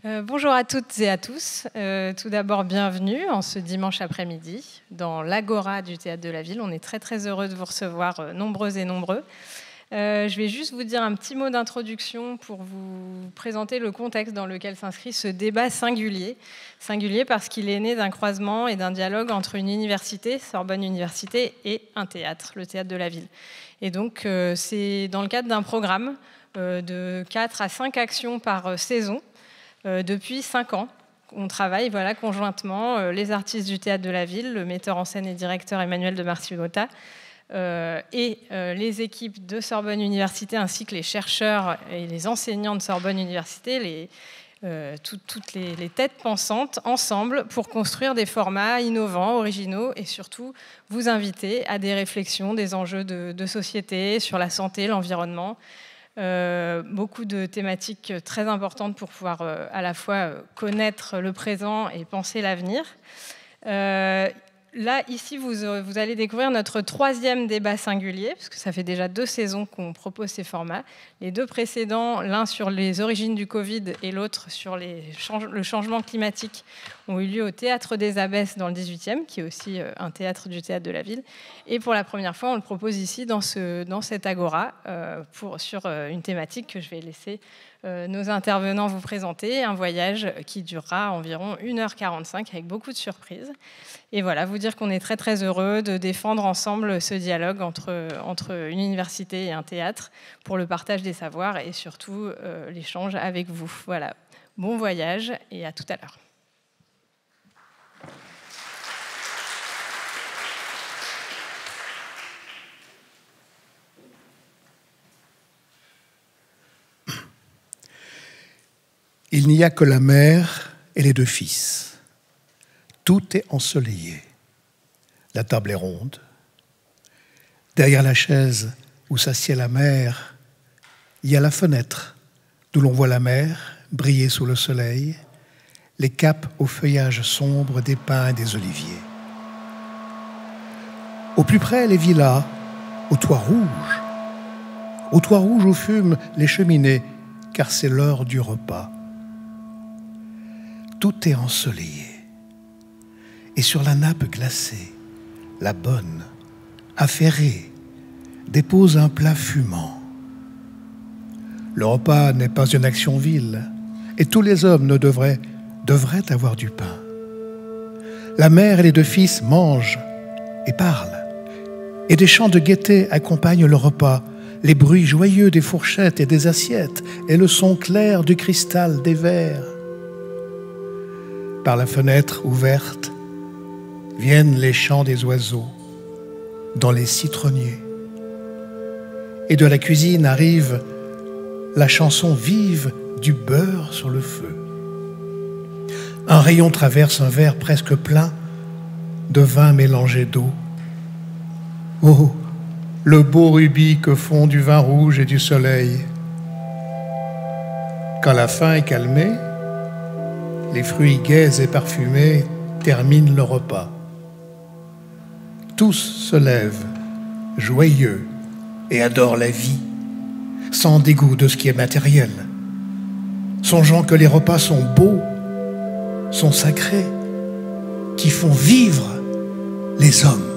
Bonjour à toutes et à tous. Tout d'abord, bienvenue en ce dimanche après-midi dans l'Agora du Théâtre de la Ville. On est très très heureux de vous recevoir nombreuses et nombreux. Je vais juste vous dire un petit mot d'introduction pour vous présenter le contexte dans lequel s'inscrit ce débat singulier. Singulier parce qu'il est né d'un croisement et d'un dialogue entre une université, Sorbonne Université, et un théâtre, le Théâtre de la Ville. Et donc, c'est dans le cadre d'un programme de 4 à 5 actions par saison. Depuis 5 ans, on travaille conjointement, les artistes du Théâtre de la Ville, le metteur en scène et directeur Emmanuel de Marciota, et les équipes de Sorbonne Université, ainsi que les chercheurs et les enseignants de Sorbonne Université, toutes les têtes pensantes, ensemble, pour construire des formats innovants, originaux, et surtout vous inviter à des réflexions, des enjeux de société sur la santé, l'environnement. Beaucoup de thématiques très importantes pour pouvoir à la fois connaître le présent et penser l'avenir. Là, ici, vous allez découvrir notre 3e débat singulier, parce que ça fait déjà 2 saisons qu'on propose ces formats. Les 2 précédents, l'un sur les origines du Covid et l'autre sur le changement climatique, ont eu lieu au Théâtre des Abbesses dans le 18e, qui est aussi un théâtre du Théâtre de la Ville. Et pour la première fois, on le propose ici dans cette agora, sur une thématique que je vais laisser nos intervenants vous présenter, un voyage qui durera environ 1h45 avec beaucoup de surprises. Et voilà, vous dire qu'on est très très heureux de défendre ensemble ce dialogue entre une université et un théâtre pour le partage des savoirs et surtout l'échange avec vous. Voilà, bon voyage et à tout à l'heure. Il n'y a que la mère et les 2 fils. Tout est ensoleillé. La table est ronde. Derrière la chaise où s'assied la mère, il y a la fenêtre d'où l'on voit la mer briller sous le soleil, les capes au feuillage sombre des pins et des oliviers. Au plus près, les villas, au toit rouge. Au toit rouge où fument les cheminées, car c'est l'heure du repas. Tout est ensoleillé. Et sur la nappe glacée, la bonne, affairée, dépose un plat fumant. Le repas n'est pas une action vile, et tous les hommes devraient avoir du pain. La mère et les 2 fils mangent et parlent, et des chants de gaieté accompagnent le repas, les bruits joyeux des fourchettes et des assiettes, et le son clair du cristal des verres. Par la fenêtre ouverte, viennent les chants des oiseaux dans les citronniers. Et de la cuisine arrive la chanson vive du beurre sur le feu. Un rayon traverse un verre presque plein de vin mélangé d'eau. Oh, le beau rubis que font du vin rouge et du soleil. Quand la faim est calmée, les fruits gais et parfumés terminent le repas. Tous se lèvent, joyeux, et adorent la vie, sans dégoût de ce qui est matériel, songeant que les repas sont beaux, sont sacrés, qui font vivre les hommes.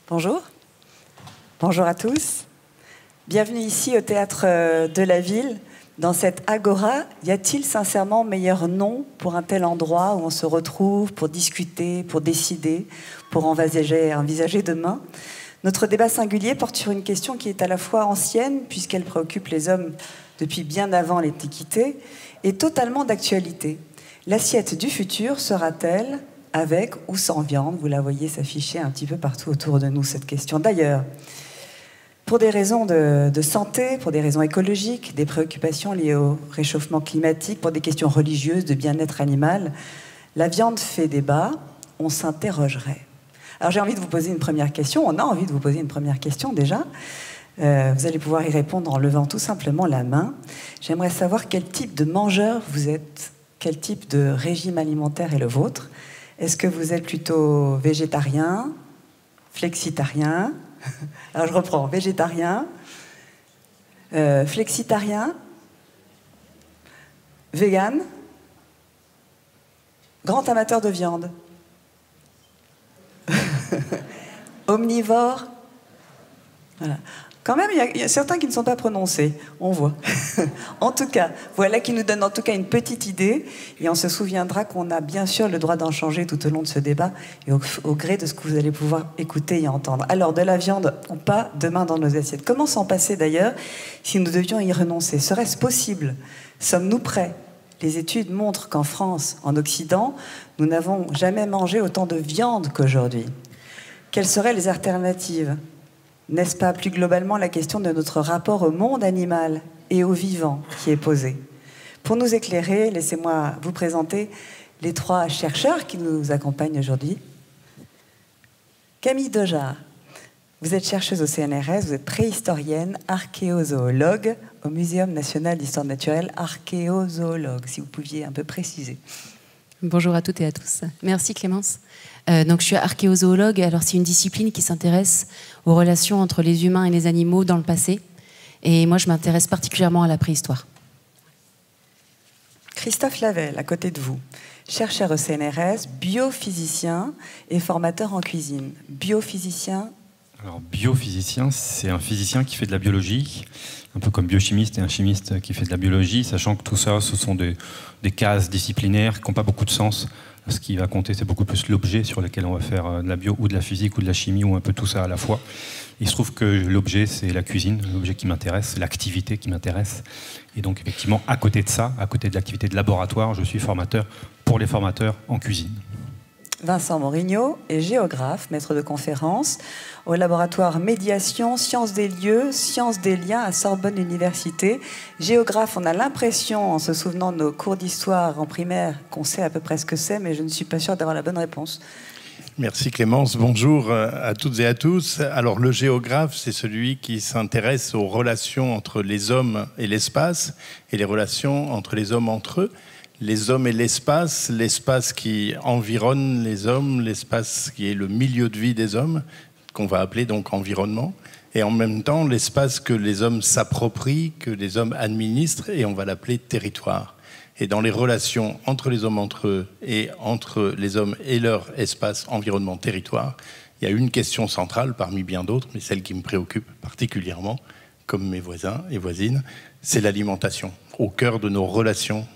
Bonjour. Bonjour à tous. Bienvenue ici au Théâtre de la Ville. Dans cette agora, y a-t-il sincèrement meilleur nom pour un tel endroit où on se retrouve pour discuter, pour décider, pour envisager demain? Notre débat singulier porte sur une question qui est à la fois ancienne, puisqu'elle préoccupe les hommes depuis bien avant l'Antiquité, et totalement d'actualité. L'assiette du futur sera-t-elle avec ou sans viande? Vous la voyez s'afficher un petit peu partout autour de nous, cette question. D'ailleurs, pour des raisons de santé, pour des raisons écologiques, des préoccupations liées au réchauffement climatique, pour des questions religieuses, de bien-être animal, la viande fait débat, on s'interrogerait. Alors j'ai envie de vous poser une première question, on a envie de vous poser une première question déjà. Vous allez pouvoir y répondre en levant tout simplement la main. J'aimerais savoir quel type de mangeur vous êtes, quel type de régime alimentaire est le vôtre. Est-ce que vous êtes plutôt végétarien, flexitarien, alors je reprends, végétarien, flexitarien, vegan, grand amateur de viande, omnivore. Voilà. Quand même, il y a certains qui ne sont pas prononcés, on voit. En tout cas, voilà qui nous donne en tout cas une petite idée, et on se souviendra qu'on a bien sûr le droit d'en changer tout au long de ce débat, et au gré de ce que vous allez pouvoir écouter et entendre. Alors, de la viande ou pas, demain dans nos assiettes. Comment s'en passer d'ailleurs si nous devions y renoncer? Serait-ce possible? Sommes-nous prêts? Les études montrent qu'en France, en Occident, nous n'avons jamais mangé autant de viande qu'aujourd'hui. Quelles seraient les alternatives? N'est-ce pas plus globalement la question de notre rapport au monde animal et au vivant qui est posée? Pour nous éclairer, laissez-moi vous présenter les 3 chercheurs qui nous accompagnent aujourd'hui. Camille Dejar, vous êtes chercheuse au CNRS, vous êtes préhistorienne, archéozoologue au Muséum national d'histoire naturelle, archéozoologue, si vous pouviez un peu préciser. Bonjour à toutes et à tous. Merci Clémence. Donc je suis archéozoologue. Alors c'est une discipline qui s'intéresse aux relations entre les humains et les animaux dans le passé. Et moi je m'intéresse particulièrement à la préhistoire. Christophe Lavelle, à côté de vous, chercheur au CNRS, biophysicien et formateur en cuisine. Biophysicien. Alors biophysicien, c'est un physicien qui fait de la biologie, un peu comme biochimiste et un chimiste qui fait de la biologie, sachant que tout ça, ce sont des cases disciplinaires qui n'ont pas beaucoup de sens. Ce qui va compter, c'est beaucoup plus l'objet sur lequel on va faire de la bio ou de la physique ou de la chimie ou un peu tout ça à la fois. Il se trouve que l'objet, c'est la cuisine, l'objet qui m'intéresse, c'est l'activité qui m'intéresse. Et donc, effectivement, à côté de ça, à côté de l'activité de laboratoire, je suis formateur pour les formateurs en cuisine. Vincent Morigno est géographe, maître de conférence au laboratoire Médiation, Sciences des lieux, Sciences des liens à Sorbonne Université. Géographe, on a l'impression, en se souvenant de nos cours d'histoire en primaire, qu'on sait à peu près ce que c'est, mais je ne suis pas sûre d'avoir la bonne réponse. Merci Clémence, bonjour à toutes et à tous. Alors le géographe, c'est celui qui s'intéresse aux relations entre les hommes et l'espace, et les relations entre les hommes entre eux. Les hommes et l'espace qui environne les hommes, l'espace qui est le milieu de vie des hommes, qu'on va appeler donc environnement, et en même temps l'espace que les hommes s'approprient, que les hommes administrent, et on va l'appeler territoire. Et dans les relations entre les hommes entre eux et entre les hommes et leur espace, environnement, territoire, il y a une question centrale parmi bien d'autres, mais celle qui me préoccupe particulièrement, comme mes voisins et voisines, c'est l'alimentation, au cœur de nos relations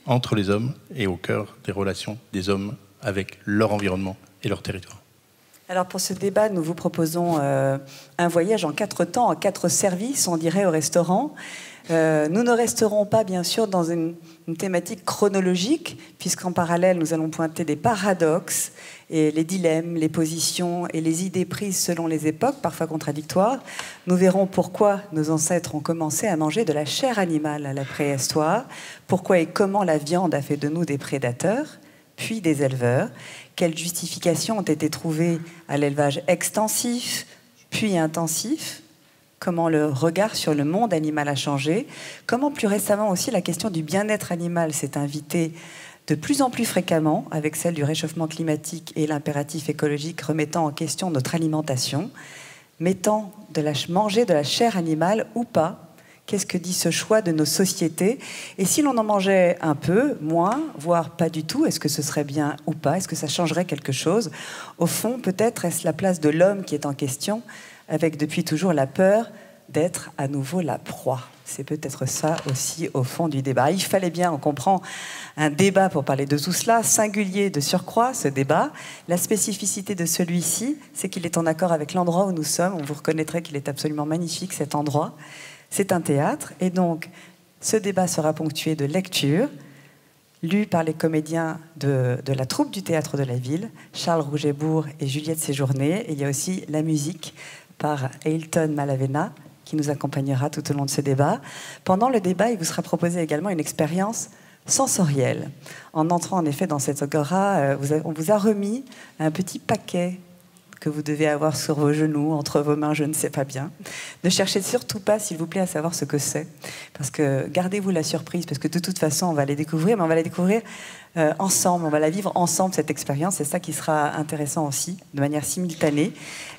entre les hommes et au cœur des relations des hommes avec leur environnement et leur territoire. Alors pour ce débat, nous vous proposons un voyage en 4 temps, en 4 services, on dirait, au restaurant. Nous ne resterons pas, bien sûr, dans une thématique chronologique, puisqu'en parallèle, nous allons pointer des paradoxes et les dilemmes, les positions et les idées prises selon les époques, parfois contradictoires. Nous verrons pourquoi nos ancêtres ont commencé à manger de la chair animale à la préhistoire, pourquoi et comment la viande a fait de nous des prédateurs, puis des éleveurs, quelles justifications ont été trouvées à l'élevage extensif, puis intensif, comment le regard sur le monde animal a changé, comment plus récemment aussi la question du bien-être animal s'est invitée de plus en plus fréquemment avec celle du réchauffement climatique et l'impératif écologique remettant en question notre alimentation, mettant manger de la chair animale ou pas. Qu'est-ce que dit ce choix de nos sociétés? Et si l'on en mangeait un peu, moins, voire pas du tout, est-ce que ce serait bien ou pas? Est-ce que ça changerait quelque chose? Au fond, peut-être est-ce la place de l'homme qui est en question, avec depuis toujours la peur d'être à nouveau la proie. C'est peut-être ça aussi au fond du débat. Il fallait bien, on comprend, un débat pour parler de tout cela, singulier de surcroît, ce débat. La spécificité de celui-ci, c'est qu'il est en accord avec l'endroit où nous sommes. On vous reconnaîtrait qu'il est absolument magnifique, cet endroit. C'est un théâtre, et donc ce débat sera ponctué de lectures, lues par les comédiens de la troupe du Théâtre de la Ville, Charles Rouget-Bourg et Juliette Séjourné. Et il y a aussi la musique par Ailton Malavena, qui nous accompagnera tout au long de ce débat. Pendant le débat, il vous sera proposé également une expérience sensorielle. En entrant en effet dans cette agora, on vous a remis un petit paquet que vous devez avoir sur vos genoux, entre vos mains, je ne sais pas bien. Ne cherchez surtout pas, s'il vous plaît, à savoir ce que c'est. Parce que gardez-vous la surprise, parce que de toute façon, on va les découvrir, mais on va la découvrir ensemble, on va la vivre ensemble, cette expérience. C'est ça qui sera intéressant aussi, de manière simultanée.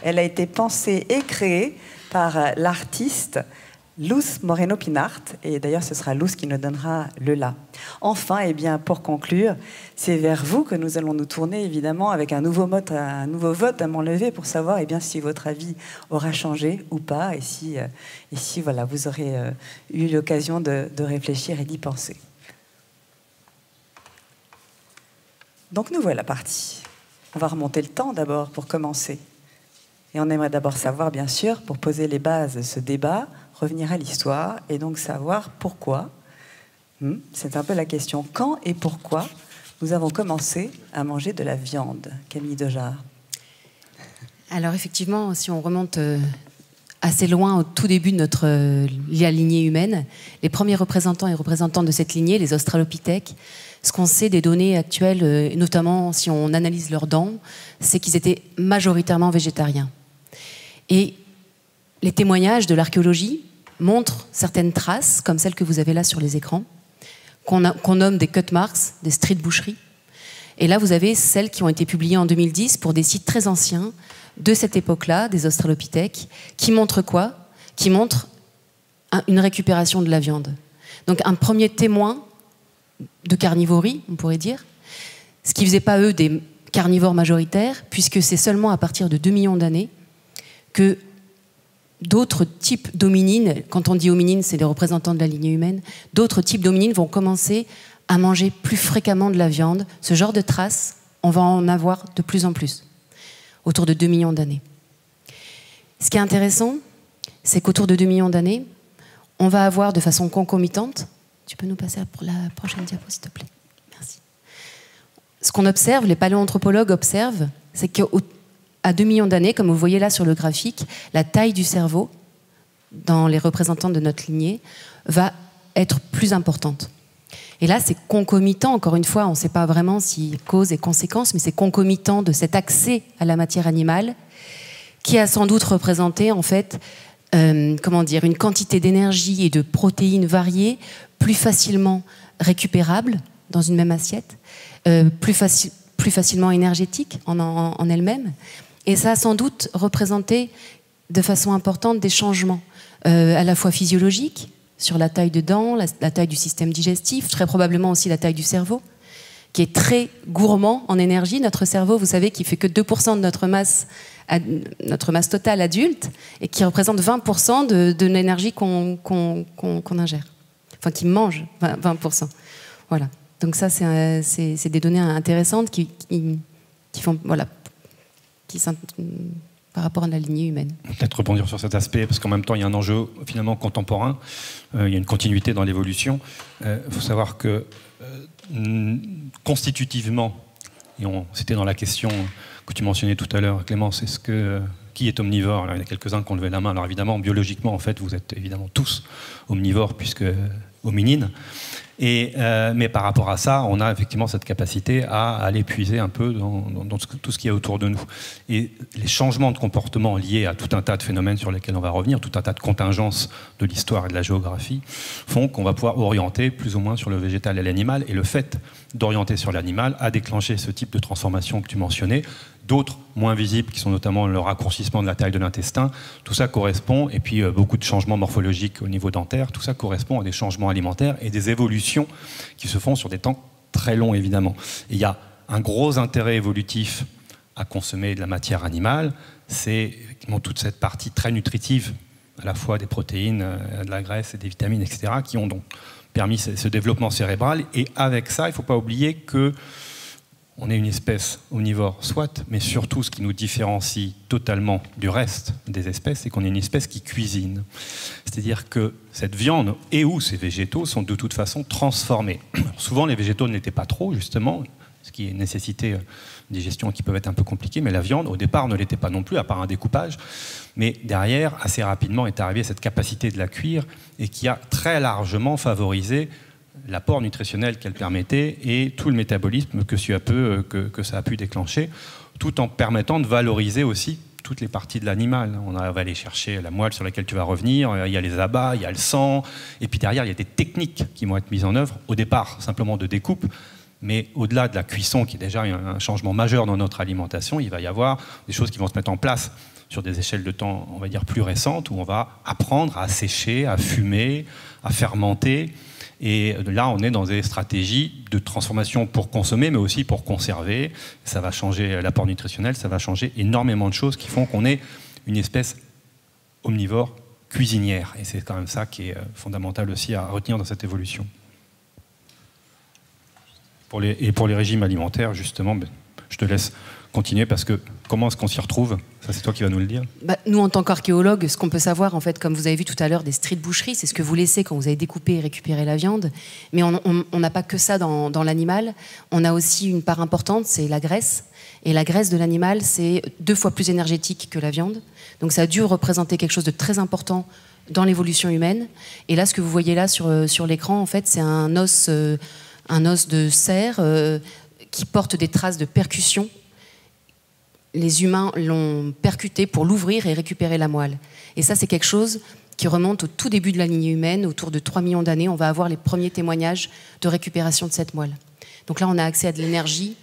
Elle a été pensée et créée par l'artiste Luz Moreno Pinart, et d'ailleurs ce sera Luz qui nous donnera le là. Enfin, et bien, pour conclure, c'est vers vous que nous allons nous tourner, évidemment, avec un nouveau vote à main levée pour savoir bien, si votre avis aura changé ou pas, et si voilà, vous aurez eu l'occasion de réfléchir et d'y penser. Donc nous voilà partis. On va remonter le temps d'abord pour commencer. Et on aimerait d'abord savoir, bien sûr, pour poser les bases de ce débat, revenir à l'histoire et donc savoir pourquoi. C'est un peu la question. Quand et pourquoi nous avons commencé à manger de la viande, Camille Dejarre? Alors effectivement, si on remonte assez loin au tout début de la lignée humaine, les premiers représentants et représentantes de cette lignée, les australopithèques, ce qu'on sait des données actuelles, notamment si on analyse leurs dents, c'est qu'ils étaient majoritairement végétariens. Et les témoignages de l'archéologie montrent certaines traces, comme celles que vous avez là sur les écrans, qu'on nomme des cut marks, des street boucheries. Et là, vous avez celles qui ont été publiées en 2010 pour des sites très anciens de cette époque-là, des australopithèques, qui montrent quoi? Qui montrent une récupération de la viande. Donc un premier témoin de carnivorie, on pourrait dire, ce qui ne faisait pas eux des carnivores majoritaires, puisque c'est seulement à partir de 2 millions d'années que d'autres types d'hominines, quand on dit hominines, c'est les représentants de la lignée humaine, d'autres types d'hominines vont commencer à manger plus fréquemment de la viande. Ce genre de traces, on va en avoir de plus en plus, autour de 2 millions d'années. Ce qui est intéressant, c'est qu'autour de 2 millions d'années, on va avoir de façon concomitante, tu peux nous passer pour la prochaine diapo, s'il te plaît. Merci. Ce qu'on observe, les paléoanthropologues observent, c'est qu'à 2 millions d'années, comme vous voyez là sur le graphique, la taille du cerveau, dans les représentants de notre lignée, va être plus importante. Et là, c'est concomitant, encore une fois, on ne sait pas vraiment si cause et conséquence, mais c'est concomitant de cet accès à la matière animale qui a sans doute représenté, en fait, une quantité d'énergie et de protéines variées plus facilement récupérables dans une même assiette, plus facilement énergétiques en elles-mêmes. Et ça a sans doute représenté de façon importante des changements, à la fois physiologiques, sur la taille de dents, la taille du système digestif, très probablement aussi la taille du cerveau, qui est très gourmand en énergie. Notre cerveau, vous savez, qui fait que 2% de notre masse totale adulte et qui représente 20% de l'énergie qu'on ingère. Enfin, qui mange 20%. Voilà. Donc ça, c'est des données intéressantes qui font... Voilà. Par rapport à la lignée humaine. Peut-être rebondir sur cet aspect, parce qu'en même temps, il y a un enjeu finalement contemporain, il y a une continuité dans l'évolution. Il faut savoir que constitutivement, et c'était dans la question que tu mentionnais tout à l'heure, Clémence, qui est omnivore? Alors, il y en a quelques-uns qui ont levé la main. Alors évidemment, biologiquement, en fait, vous êtes évidemment tous omnivores, puisque hominines. Mais par rapport à ça, on a effectivement cette capacité à aller puiser un peu dans tout ce qu'il y a autour de nous. Et les changements de comportement liés à tout un tas de phénomènes sur lesquels on va revenir, tout un tas de contingences de l'histoire et de la géographie, font qu'on va pouvoir orienter plus ou moins sur le végétal et l'animal. Et le fait d'orienter sur l'animal a déclenché ce type de transformation que tu mentionnais. D'autres moins visibles, qui sont notamment le raccourcissement de la taille de l'intestin, tout ça correspond, et puis beaucoup de changements morphologiques au niveau dentaire, tout ça correspond à des changements alimentaires et des évolutions qui se font sur des temps très longs, évidemment. Et il y a un gros intérêt évolutif à consommer de la matière animale, c'est toute cette partie très nutritive, à la fois des protéines, de la graisse et des vitamines, etc., qui ont donc permis ce développement cérébral. Et avec ça, il ne faut pas oublier que on est une espèce omnivore, soit, mais surtout ce qui nous différencie totalement du reste des espèces, c'est qu'on est une espèce qui cuisine. C'est-à-dire que cette viande et ou ces végétaux sont de toute façon transformés. Alors, souvent, les végétaux ne l'étaient pas trop, justement, ce qui nécessitait des gestions qui peuvent être un peu compliquées, mais la viande, au départ, ne l'était pas non plus, à part un découpage. Mais derrière, assez rapidement, est arrivée cette capacité de la cuire et qui a très largement favorisé l'apport nutritionnel qu'elle permettait et tout le métabolisme que ça a pu déclencher, tout en permettant de valoriser aussi toutes les parties de l'animal. On va aller chercher la moelle sur laquelle tu vas revenir, il y a les abats, il y a le sang, et puis derrière, il y a des techniques qui vont être mises en œuvre, au départ, simplement de découpe, mais au-delà de la cuisson, qui est déjà un changement majeur dans notre alimentation, il va y avoir des choses qui vont se mettre en place sur des échelles de temps, on va dire, plus récentes, où on va apprendre à sécher, à fumer, à fermenter. Et là, on est dans des stratégies de transformation pour consommer, mais aussi pour conserver. Ça va changer l'apport nutritionnel, ça va changer énormément de choses qui font qu'on est une espèce omnivore cuisinière. Et c'est quand même ça qui est fondamental aussi à retenir dans cette évolution. Pour les régimes alimentaires, justement, je te laisse continuer parce que comment est-ce qu'on s'y retrouve? Ça, c'est toi qui vas nous le dire. Nous, en tant qu'archéologues, ce qu'on peut savoir, en fait, comme vous avez vu tout à l'heure, des street boucheries, c'est ce que vous laissez quand vous avez découpé et récupéré la viande. Mais on n'a pas que ça dans l'animal. On a aussi une part importante, c'est la graisse. Et la graisse de l'animal, c'est 2 fois plus énergétique que la viande. Donc ça a dû représenter quelque chose de très important dans l'évolution humaine. Et là, ce que vous voyez là sur l'écran, en fait, c'est un os de cerf qui porte des traces de percussion. Les humains l'ont percuté pour l'ouvrir et récupérer la moelle. Et ça, c'est quelque chose qui remonte au tout début de la lignée humaine, autour de 3 millions d'années. On va avoir les premiers témoignages de récupération de cette moelle. Donc là, on a accès à de l'énergie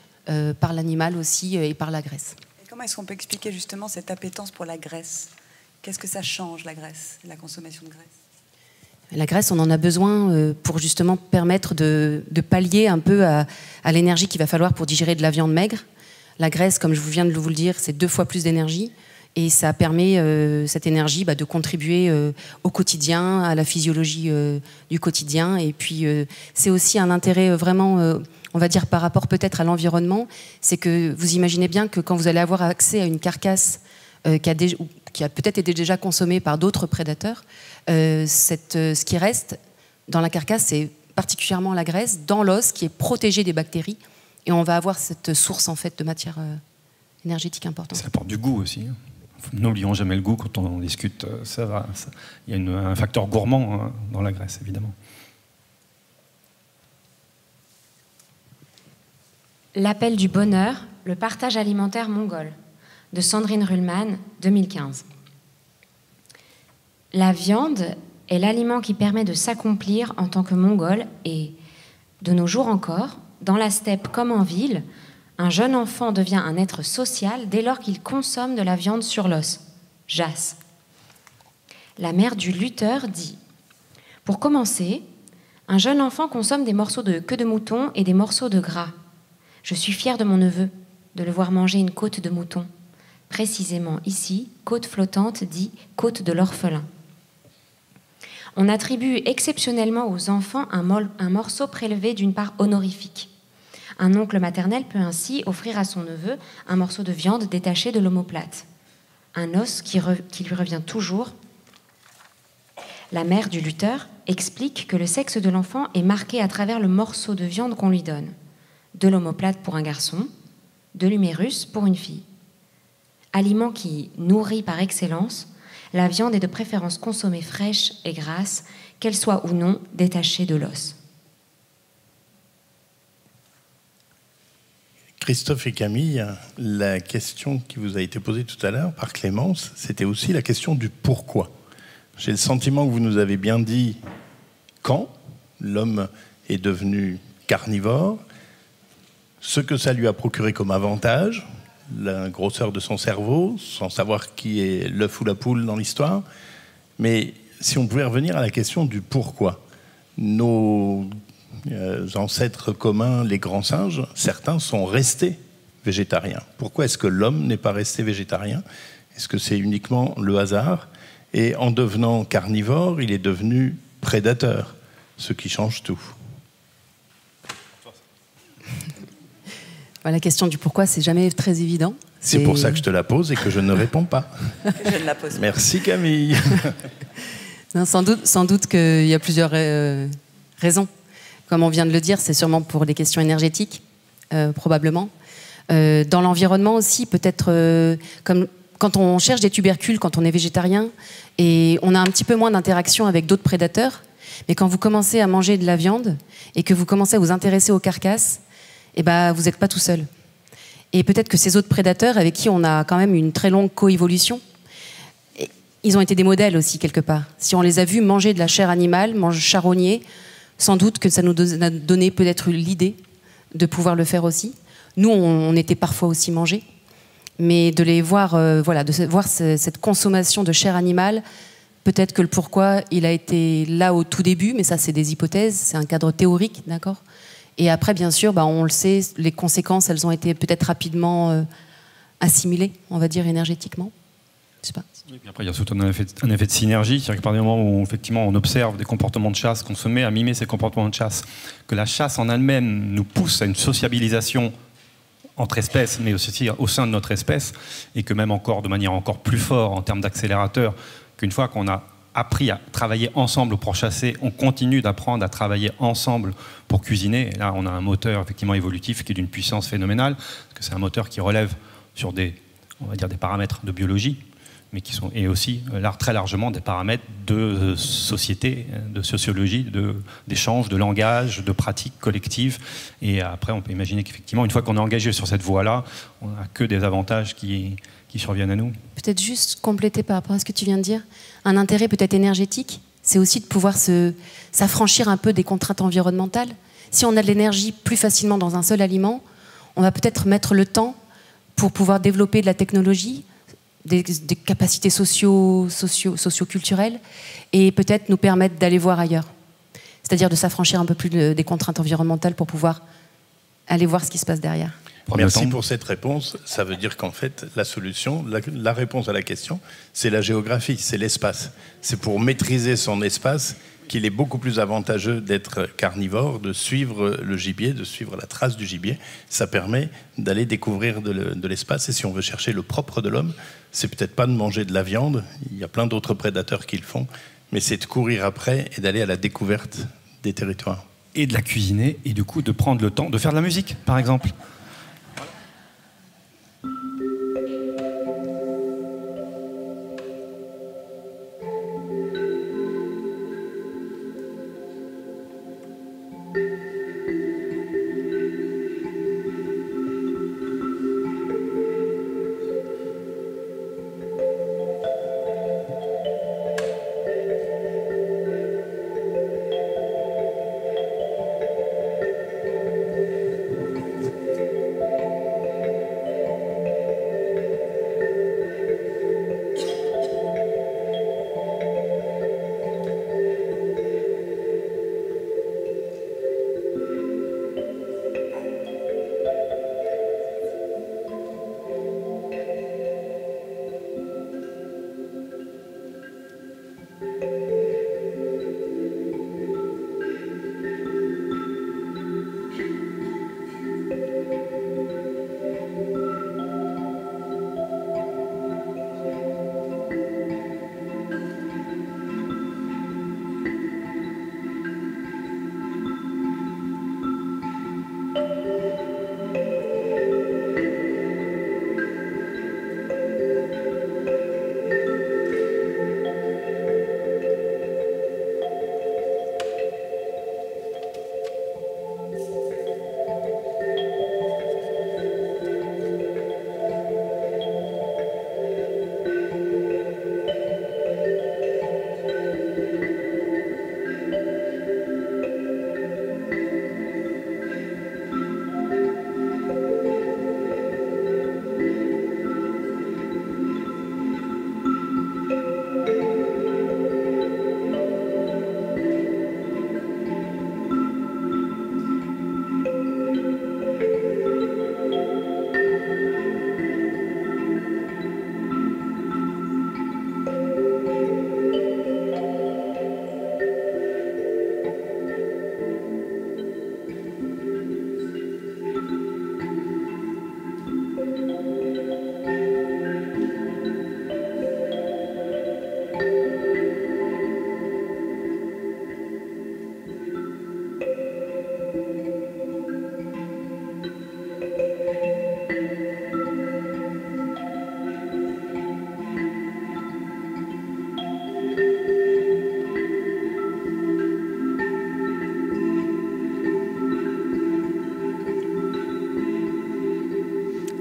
par l'animal aussi et par la graisse. Et comment est-ce qu'on peut expliquer justement cette appétence pour la graisse? Qu'est-ce que ça change, la graisse, la consommation de graisse? La graisse, on en a besoin pour justement permettre de pallier un peu à l'énergie qu'il va falloir pour digérer de la viande maigre. La graisse, comme je viens de vous le dire, c'est 2 fois plus d'énergie et ça permet, cette énergie, de contribuer au quotidien, à la physiologie du quotidien. Et puis, c'est aussi un intérêt vraiment, on va dire, par rapport peut-être à l'environnement. C'est que vous imaginez bien que quand vous allez avoir accès à une carcasse qui a peut-être été déjà consommée par d'autres prédateurs, ce qui reste dans la carcasse, c'est particulièrement la graisse, dans l'os, qui est protégé des bactéries. Et on va avoir cette source en fait de matière énergétique importante. Ça apporte du goût aussi. N'oublions jamais le goût quand on discute. Il y a un facteur gourmand dans la graisse, évidemment. L'appel du bonheur, le partage alimentaire mongol, de Sandrine Ruhlmann, 2015. La viande est l'aliment qui permet de s'accomplir en tant que mongol et, de nos jours encore, dans la steppe comme en ville, un jeune enfant devient un être social dès lors qu'il consomme de la viande sur l'os. Jas. La mère du lutteur dit « Pour commencer, un jeune enfant consomme des morceaux de queue de mouton et des morceaux de gras. Je suis fière de mon neveu de le voir manger une côte de mouton. Précisément ici, côte flottante dit côte de l'orphelin. On attribue exceptionnellement aux enfants un morceau prélevé d'une part honorifique. Un oncle maternel peut ainsi offrir à son neveu un morceau de viande détaché de l'omoplate, un os qui lui revient toujours. La mère du lutteur explique que le sexe de l'enfant est marqué à travers le morceau de viande qu'on lui donne. De l'omoplate pour un garçon, de l'humérus pour une fille. Aliment qui nourrit par excellence, la viande est de préférence consommée fraîche et grasse, qu'elle soit ou non détachée de l'os. Christophe et Camille, la question qui vous a été posée tout à l'heure par Clémence, c'était aussi la question du pourquoi. J'ai le sentiment que vous nous avez bien dit quand l'homme est devenu carnivore, ce que ça lui a procuré comme avantage, la grosseur de son cerveau, sans savoir qui est l'œuf ou la poule dans l'histoire. Mais si on pouvait revenir à la question du pourquoi. Nos ancêtres communs, les grands singes, certains sont restés végétariens. Pourquoi est-ce que l'homme n'est pas resté végétarien? Est-ce que c'est uniquement le hasard? Et en devenant carnivore, il est devenu prédateur, ce qui change tout. La question du pourquoi, c'est jamais très évident. C'est pour ça que je te la pose et que je ne réponds pas. Je ne la pose pas. Merci Camille. Non, sans doute qu'il y a plusieurs raisons. Comme on vient de le dire, c'est sûrement pour des questions énergétiques, probablement. Dans l'environnement aussi, peut-être comme quand on cherche des tubercules, quand on est végétarien, et on a un petit peu moins d'interaction avec d'autres prédateurs, mais quand vous commencez à manger de la viande et que vous commencez à vous intéresser aux carcasses, vous n'êtes pas tout seul. Et peut-être que ces autres prédateurs avec qui on a quand même une très longue coévolution, ils ont été des modèles aussi quelque part. Si on les a vus manger de la chair animale, manger charogner, sans doute que ça nous a donné peut-être l'idée de pouvoir le faire aussi. Nous, on était parfois aussi mangés, mais de les voir, de voir cette consommation de chair animale, peut-être que le pourquoi il a été là au tout début, mais ça c'est des hypothèses, c'est un cadre théorique, d'accord. Et après, bien sûr, on le sait, les conséquences, elles ont été peut-être rapidement assimilées, on va dire énergétiquement. Je sais pas. Et puis après, il y a surtout un effet de synergie, c'est-à-dire qu'à partir du moment où effectivement on observe des comportements de chasse, qu'on se met à mimer ces comportements de chasse, que la chasse en elle-même nous pousse à une sociabilisation entre espèces, mais aussi au sein de notre espèce, et que même encore de manière encore plus forte en termes d'accélérateur, qu'une fois qu'on a appris à travailler ensemble pour chasser, on continue d'apprendre à travailler ensemble pour cuisiner. Et là, on a un moteur effectivement évolutif qui est d'une puissance phénoménale, parce que c'est un moteur qui relève sur on va dire des paramètres de biologie, mais qui sont et aussi très largement des paramètres de société, de sociologie, d'échange, de langage, de pratiques collectives. Et après, on peut imaginer qu'effectivement, une fois qu'on est engagé sur cette voie-là, on n'a que des avantages qui surviennent à nous. Peut-être juste compléter par rapport à ce que tu viens de dire, un intérêt peut-être énergétique, c'est aussi de pouvoir s'affranchir un peu des contraintes environnementales. Si on a de l'énergie plus facilement dans un seul aliment, on va peut-être mettre le temps pour pouvoir développer de la technologie, des capacités socio-culturelles, et peut-être nous permettre d'aller voir ailleurs. C'est-à-dire de s'affranchir un peu plus des contraintes environnementales pour pouvoir aller voir ce qui se passe derrière. Merci pour cette réponse. Ça veut dire qu'en fait, la solution, la réponse à la question, c'est la géographie, c'est l'espace. C'est pour maîtriser son espace qu'il est beaucoup plus avantageux d'être carnivore, de suivre le gibier, de suivre la trace du gibier. Ça permet d'aller découvrir de l'espace. Et si on veut chercher le propre de l'homme, c'est peut-être pas de manger de la viande, il y a plein d'autres prédateurs qui le font, mais c'est de courir après et d'aller à la découverte des territoires. Et de la cuisiner, et du coup de prendre le temps de faire de la musique, par exemple.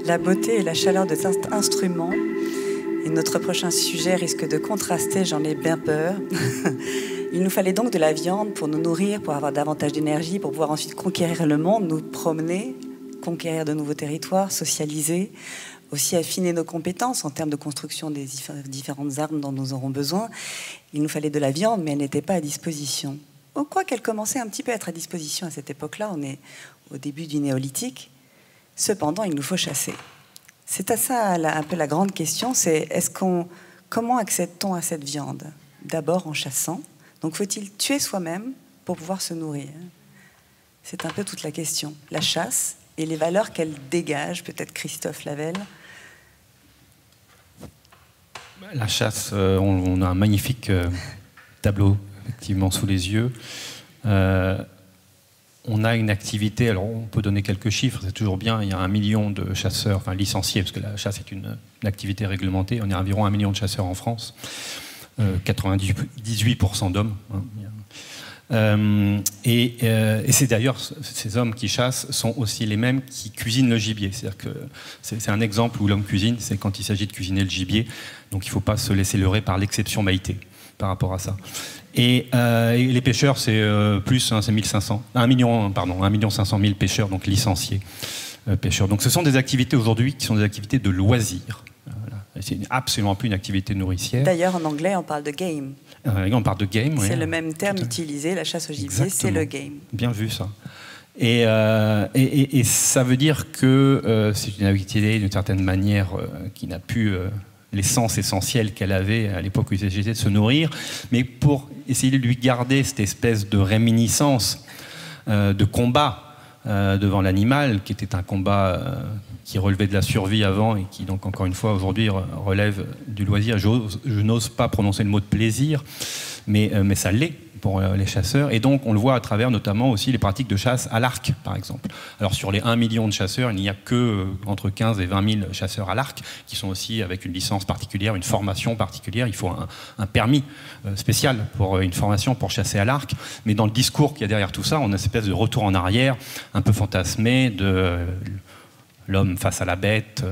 la beauté et la chaleur de cet instrument. Et notre prochain sujet risque de contraster, j'en ai bien peur. Il nous fallait donc de la viande pour nous nourrir, pour avoir davantage d'énergie, pour pouvoir ensuite conquérir le monde, nous promener, conquérir de nouveaux territoires, socialiser, aussi affiner nos compétences en termes de construction des différentes armes dont nous aurons besoin. Il nous fallait de la viande, mais elle n'était pas à disposition. On croit qu'elle commençait un petit peu à être à disposition à cette époque-là. On est au début du néolithique. Cependant, il nous faut chasser. C'est à ça un peu la grande question, c'est comment accède-t-on à cette viande? D'abord en chassant. Donc faut-il tuer soi-même pour pouvoir se nourrir? C'est un peu toute la question. La chasse et les valeurs qu'elle dégage, peut-être Christophe Lavelle. La chasse, on a un magnifique tableau effectivement sous les yeux. On a une activité, alors on peut donner quelques chiffres, c'est toujours bien, il y a 1 million de chasseurs, enfin licenciés, parce que la chasse est une activité réglementée, on est environ 1 million de chasseurs en France, 98% d'hommes. Et c'est d'ailleurs, ces hommes qui chassent sont aussi les mêmes qui cuisinent le gibier. C'est-à-dire que c'est un exemple où l'homme cuisine, c'est quand il s'agit de cuisiner le gibier, donc il ne faut pas se laisser leurrer par l'exception Maïté par rapport à ça. Et les pêcheurs, c'est plus, hein, c'est 1 million 500 000 pêcheurs, donc licenciés pêcheurs. Donc ce sont des activités aujourd'hui qui sont des activités de loisirs. Voilà. C'est absolument plus une activité nourricière. D'ailleurs, en anglais, on parle de game. On parle de game, oui. C'est le même terme utilisé, la chasse au gibier, c'est le game. Bien vu, ça. Et ça veut dire que c'est une activité, d'une certaine manière, qui n'a plus l'essence essentielle qu'elle avait à l'époque où il s'agissait de se nourrir, mais pour essayer de lui garder cette espèce de réminiscence de combat devant l'animal, qui était un combat qui relevait de la survie avant et qui, donc, encore une fois, aujourd'hui, relève du loisir. Je n'ose pas prononcer le mot de plaisir, mais ça l'est pour les chasseurs. Et donc, on le voit à travers, notamment, aussi les pratiques de chasse à l'arc, par exemple. Alors, sur les 1 million de chasseurs, il n'y a que entre 15 et 20 000 chasseurs à l'arc, qui sont aussi avec une licence particulière, une formation particulière. Il faut un permis spécial pour une formation pour chasser à l'arc. Mais dans le discours qu'il y a derrière tout ça, on a une espèce de retour en arrière, un peu fantasmé, de l'homme face à la bête,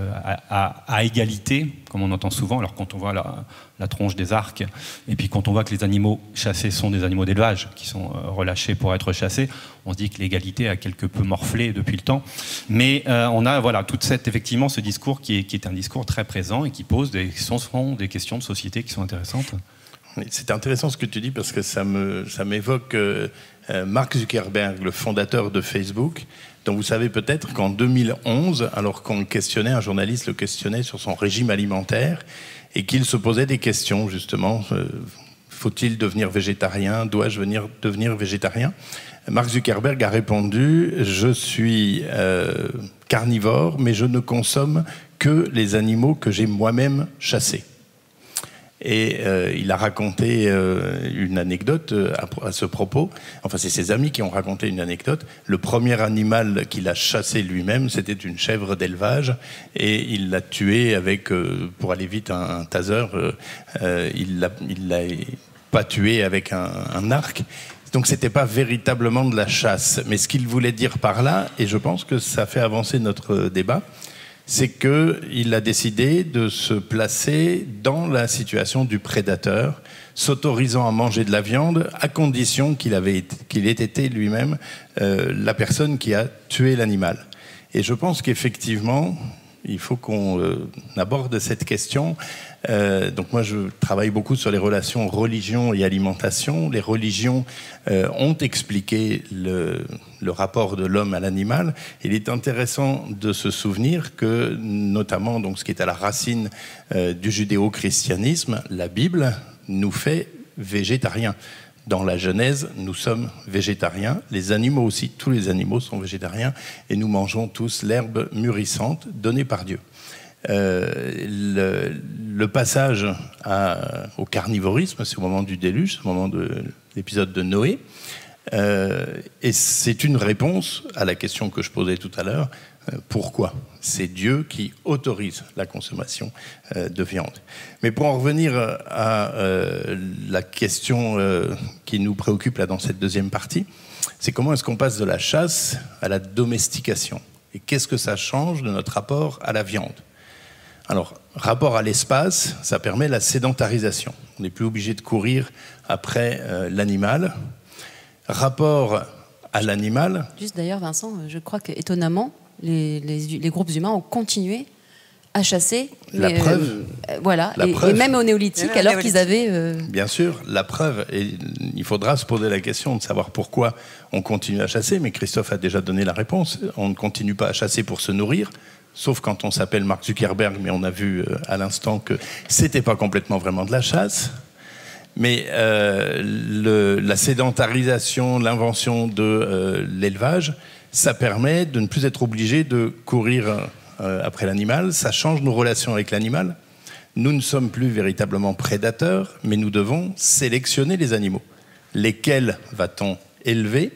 à égalité, comme on entend souvent. Alors quand on voit la tronche des arcs, et puis quand on voit que les animaux chassés sont des animaux d'élevage, qui sont relâchés pour être chassés, on se dit que l'égalité a quelque peu morflé depuis le temps. Mais on a effectivement ce discours qui est un discours très présent et qui pose des questions de société qui sont intéressantes. C'est intéressant ce que tu dis parce que ça m'évoque Mark Zuckerberg, le fondateur de Facebook, dont vous savez peut-être qu'en 2011, alors qu'on questionnait, un journaliste le questionnait sur son régime alimentaire et qu'il se posait des questions justement, faut-il devenir végétarien, dois-je devenir végétarien? Mark Zuckerberg a répondu, je suis carnivore mais je ne consomme que les animaux que j'ai moi-même chassés. Et il a raconté une anecdote à ce propos. Enfin, c'est ses amis qui ont raconté une anecdote. Le premier animal qu'il a chassé lui-même, c'était une chèvre d'élevage. Et il l'a tuée avec, pour aller vite, un taser. Il l'a pas tué avec un arc. Donc, c'était pas véritablement de la chasse. Mais ce qu'il voulait dire par là, et je pense que ça fait avancer notre débat, c'est qu'il a décidé de se placer dans la situation du prédateur, s'autorisant à manger de la viande, à condition qu'il ait été lui-même la personne qui a tué l'animal. Et je pense qu'effectivement, il faut qu'on aborde cette question. Donc moi, je travaille beaucoup sur les relations religion et alimentation. Les religions ont expliqué le rapport de l'homme à l'animal. Il est intéressant de se souvenir que, notamment, donc, ce qui est à la racine du judéo-christianisme, la Bible nous fait végétariens. Dans la Genèse, nous sommes végétariens. Les animaux aussi, tous les animaux sont végétariens. Et nous mangeons tous l'herbe mûrissante donnée par Dieu. Le passage au carnivorisme, c'est au moment du déluge, c'est au moment de l'épisode de Noé. Et c'est une réponse à la question que je posais tout à l'heure. Pourquoi? C'est Dieu qui autorise la consommation de viande. Mais pour en revenir à la question qui nous préoccupe là dans cette deuxième partie, c'est comment est-ce qu'on passe de la chasse à la domestication? Et qu'est-ce que ça change de notre rapport à la viande? Alors, rapport à l'espace, ça permet la sédentarisation. On n'est plus obligé de courir après l'animal. Rapport à l'animal... Juste d'ailleurs, Vincent, je crois qu'étonnamment, les groupes humains ont continué à chasser. La preuve. Voilà, la preuve. Et même au néolithique, alors qu'ils avaient... Bien sûr, la preuve. Et il faudra se poser la question de savoir pourquoi on continue à chasser, mais Christophe a déjà donné la réponse. On ne continue pas à chasser pour se nourrir, sauf quand on s'appelle Mark Zuckerberg, mais on a vu à l'instant que c'était pas complètement vraiment de la chasse. Mais la sédentarisation, l'invention de l'élevage, ça permet de ne plus être obligé de courir après l'animal. Ça change nos relations avec l'animal. Nous ne sommes plus véritablement prédateurs, mais nous devons sélectionner les animaux. Lesquels va-t-on élever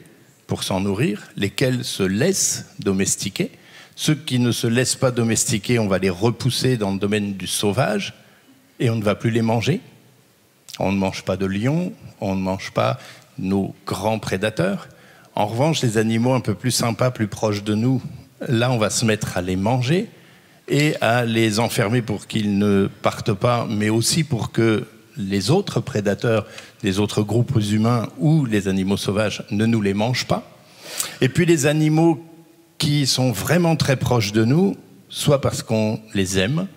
pour s'en nourrir? Lesquels se laissent domestiquer? Ceux qui ne se laissent pas domestiquer, on va les repousser dans le domaine du sauvage et on ne va plus les manger. On ne mange pas de lions, on ne mange pas nos grands prédateurs. En revanche, les animaux un peu plus sympas, plus proches de nous, là, on va se mettre à les manger et à les enfermer pour qu'ils ne partent pas, mais aussi pour que les autres prédateurs, les autres groupes humains ou les animaux sauvages ne nous les mangent pas. Et puis les animaux qui sont vraiment très proches de nous, soit parce qu'on les aime,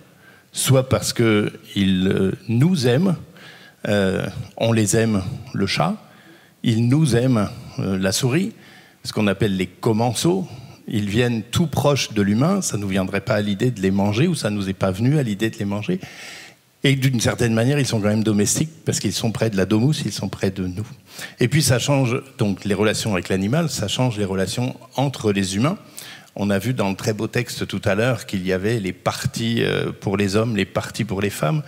soit parce qu'ils nous aiment. On les aime, le chat, ils nous aiment, la souris, ce qu'on appelle les commensaux. Ils viennent tout proches de l'humain, ça ne nous viendrait pas à l'idée de les manger, ou ça ne nous est pas venu à l'idée de les manger. Et d'une certaine manière, ils sont quand même domestiques, parce qu'ils sont près de la domus, ils sont près de nous. Et puis ça change donc les relations avec l'animal, ça change les relations entre les humains. On a vu dans le très beau texte tout à l'heure qu'il y avait les parties pour les hommes, les parties pour les femmes.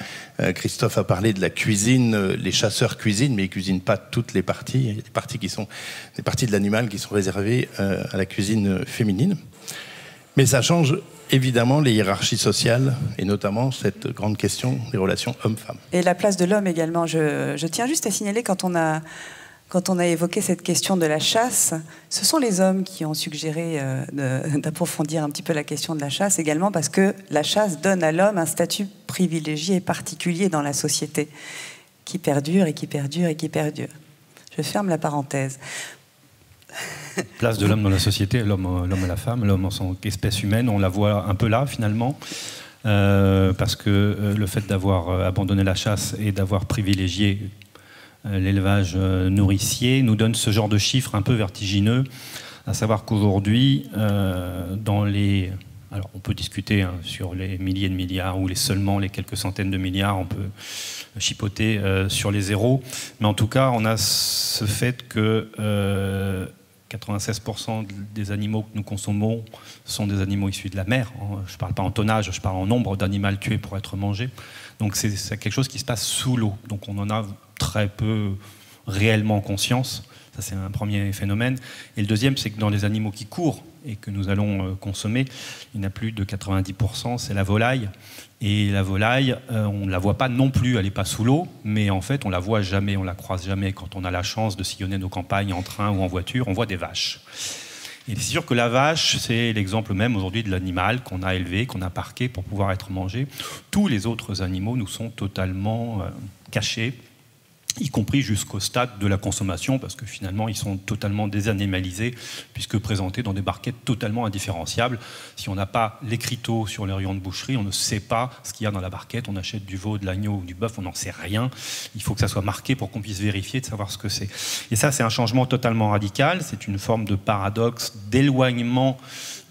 Christophe a parlé de la cuisine, les chasseurs cuisinent, mais ils ne cuisinent pas toutes les parties. Il y a des parties qui sont des parties de l'animal qui sont réservées à la cuisine féminine. Mais ça change évidemment les hiérarchies sociales, et notamment cette grande question des relations hommes-femmes. Et la place de l'homme également. Je tiens juste à signaler, quand on a évoqué cette question de la chasse, ce sont les hommes qui ont suggéré d'approfondir un petit peu la question de la chasse également, parce que la chasse donne à l'homme un statut privilégié et particulier dans la société, qui perdure et qui perdure et qui perdure. Je ferme la parenthèse. Place de l'homme dans la société, l'homme et la femme, l'homme en tant qu'espèce humaine, on la voit un peu là finalement. Parce que le fait d'avoir abandonné la chasse et d'avoir privilégié l'élevage nourricier nous donne ce genre de chiffres un peu vertigineux, à savoir qu'aujourd'hui, alors on peut discuter sur les milliers de milliards ou seulement les quelques centaines de milliards, on peut chipoter sur les zéros, mais en tout cas, on a ce fait que 96% des animaux que nous consommons sont des animaux issus de la mer. Je ne parle pas en tonnage, je parle en nombre d'animaux tués pour être mangés. Donc c'est quelque chose qui se passe sous l'eau. Donc on en a très peu réellement conscience. Ça, c'est un premier phénomène. Et le deuxième, c'est que dans les animaux qui courent et que nous allons consommer, il y en a plus de 90%, c'est la volaille. Et la volaille, on ne la voit pas non plus, elle n'est pas sous l'eau, mais en fait, on la voit jamais, on la croise jamais. Quand on a la chance de sillonner nos campagnes en train ou en voiture, on voit des vaches. Et c'est sûr que la vache, c'est l'exemple même aujourd'hui de l'animal qu'on a élevé, qu'on a parqué pour pouvoir être mangé. Tous les autres animaux nous sont totalement cachés, y compris jusqu'au stade de la consommation, parce que finalement, ils sont totalement désanimalisés, puisque présentés dans des barquettes totalement indifférenciables. Si on n'a pas l'écriteau sur les rayons de boucherie, on ne sait pas ce qu'il y a dans la barquette. On achète du veau, de l'agneau ou du bœuf, on n'en sait rien. Il faut que ça soit marqué pour qu'on puisse vérifier, de savoir ce que c'est. Et ça, c'est un changement totalement radical. C'est une forme de paradoxe, d'éloignement,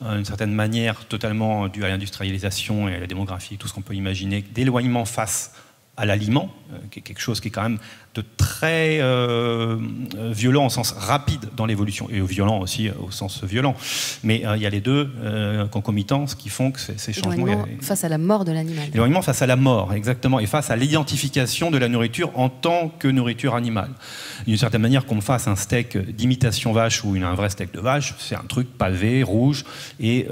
d'une certaine manière, totalement dû à l'industrialisation et à la démographie, tout ce qu'on peut imaginer, d'éloignement face à l'aliment, qui est quelque chose qui est quand même de très violent au sens rapide dans l'évolution, et violent aussi au sens violent. Mais il y a les deux concomitants qui font que ces changements... Éloignement face à la mort de l'animal. Éloignement face à la mort, exactement, et face à l'identification de la nourriture en tant que nourriture animale. D'une certaine manière, qu'on me fasse un steak d'imitation vache ou un vrai steak de vache, c'est un truc pavé, rouge, et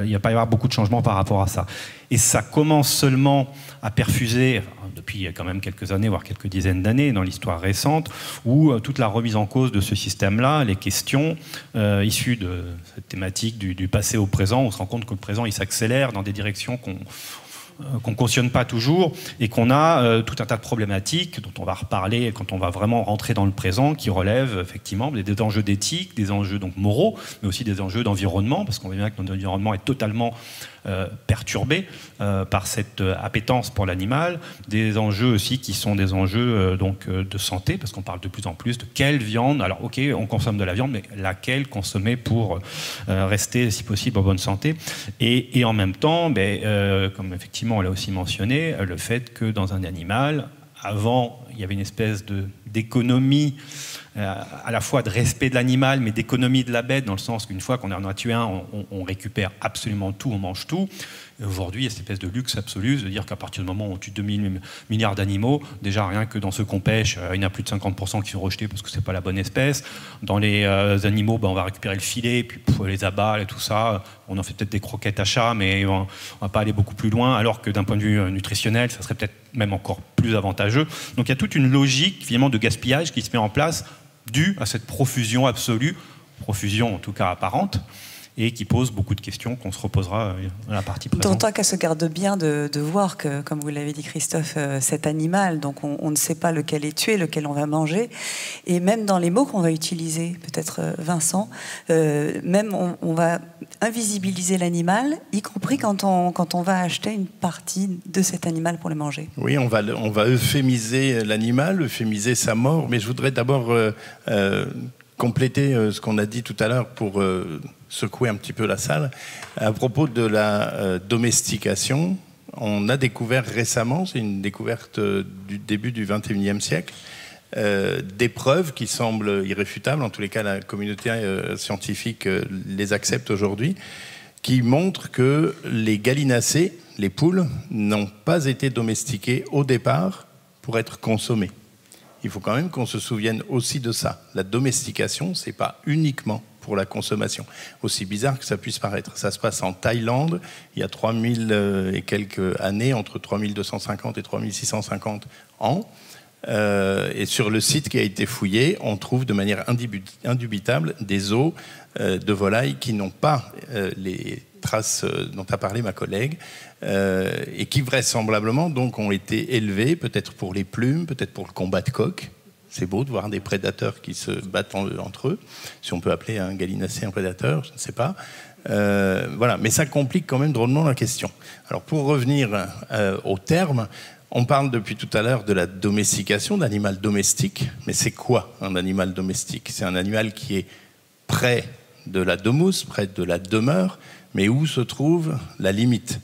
il n'y a pas y avoir beaucoup de changements par rapport à ça. Et ça commence seulement à perfuser, depuis quand même quelques années, voire quelques dizaines d'années, dans l'histoire récente, où toute la remise en cause de ce système-là, les questions issues de cette thématique du passé au présent, on se rend compte que le présent il s'accélère dans des directions qu'on ne cautionne pas toujours, et qu'on a tout un tas de problématiques dont on va reparler quand on va vraiment rentrer dans le présent, qui relèvent effectivement des enjeux d'éthique, des enjeux donc moraux, mais aussi des enjeux d'environnement, parce qu'on voit bien que notre environnement est totalement perturbé par cette appétence pour l'animal, des enjeux aussi qui sont des enjeux donc de santé, parce qu'on parle de plus en plus de quelle viande, alors ok, on consomme de la viande, mais laquelle consommer pour rester si possible en bonne santé, et en même temps, comme effectivement on l'a aussi mentionné, le fait que dans un animal, avant il y avait une espèce d'économie à la fois de respect de l'animal, mais d'économie de la bête, dans le sens qu'une fois qu'on en a tué un, on récupère absolument tout, on mange tout. Et aujourd'hui, il y a cette espèce de luxe absolu de dire qu'à partir du moment où on tue 2000 milliards d'animaux, déjà rien que dans ceux qu'on pêche, il y en a plus de 50% qui sont rejetés parce que c'est pas la bonne espèce. Dans les animaux, on va récupérer le filet, puis les abats et tout ça. On en fait peut-être des croquettes à chat, mais on va pas aller beaucoup plus loin, alors que d'un point de vue nutritionnel, ça serait peut-être même encore plus avantageux. Donc il y a toute une logique finalement de gaspillage qui se met en place due à cette profusion absolue, profusion en tout cas apparente, et qui pose beaucoup de questions qu'on se reposera dans la partie présente. D'autant qu'elle se garde bien de voir que, comme vous l'avez dit Christophe, cet animal, donc on ne sait pas lequel est tué, lequel on va manger, et même dans les mots qu'on va utiliser, peut-être Vincent, même on va invisibiliser l'animal, y compris quand on va acheter une partie de cet animal pour le manger. Oui, on va euphémiser l'animal, euphémiser sa mort, mais je voudrais d'abord compléter ce qu'on a dit tout à l'heure pour secouer un petit peu la salle. À propos de la domestication, on a découvert récemment, c'est une découverte du début du XXIe siècle, des preuves qui semblent irréfutables, en tous les cas la communauté scientifique les accepte aujourd'hui, qui montrent que les gallinacés, les poules, n'ont pas été domestiquées au départ pour être consommées. Il faut quand même qu'on se souvienne aussi de ça. La domestication, c'est pas uniquement pour la consommation. Aussi bizarre que ça puisse paraître. Ça se passe en Thaïlande, il y a 3000 et quelques années, entre 3250 et 3650 ans. Et sur le site qui a été fouillé, on trouve de manière indubitable des os de volailles qui n'ont pas les traces dont a parlé ma collègue, et qui vraisemblablement donc ont été élevés, peut-être pour les plumes, peut-être pour le combat de coq. C'est beau de voir des prédateurs qui se battent entre eux. Si on peut appeler un gallinacé un prédateur, je ne sais pas. Voilà. Mais ça complique quand même drôlement la question. Alors pour revenir au terme, on parle depuis tout à l'heure de la domestication, d'animal domestique. Mais c'est quoi un animal domestique? C'est un animal qui est près de la domus, près de la demeure, mais où se trouve la limite?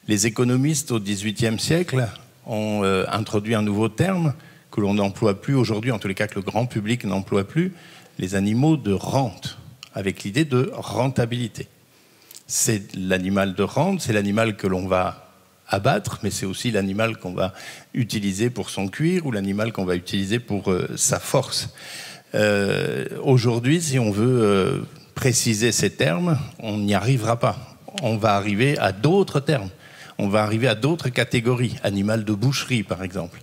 Les économistes au XVIIIe siècle ont introduit un nouveau terme que l'on n'emploie plus aujourd'hui, en tous les cas que le grand public n'emploie plus, les animaux de rente, avec l'idée de rentabilité. C'est l'animal de rente, c'est l'animal que l'on va abattre, mais c'est aussi l'animal qu'on va utiliser pour son cuir ou l'animal qu'on va utiliser pour sa force. Aujourd'hui, si on veut préciser ces termes, on n'y arrivera pas. On va arriver à d'autres termes. On va arriver à d'autres catégories. Animal de boucherie, par exemple.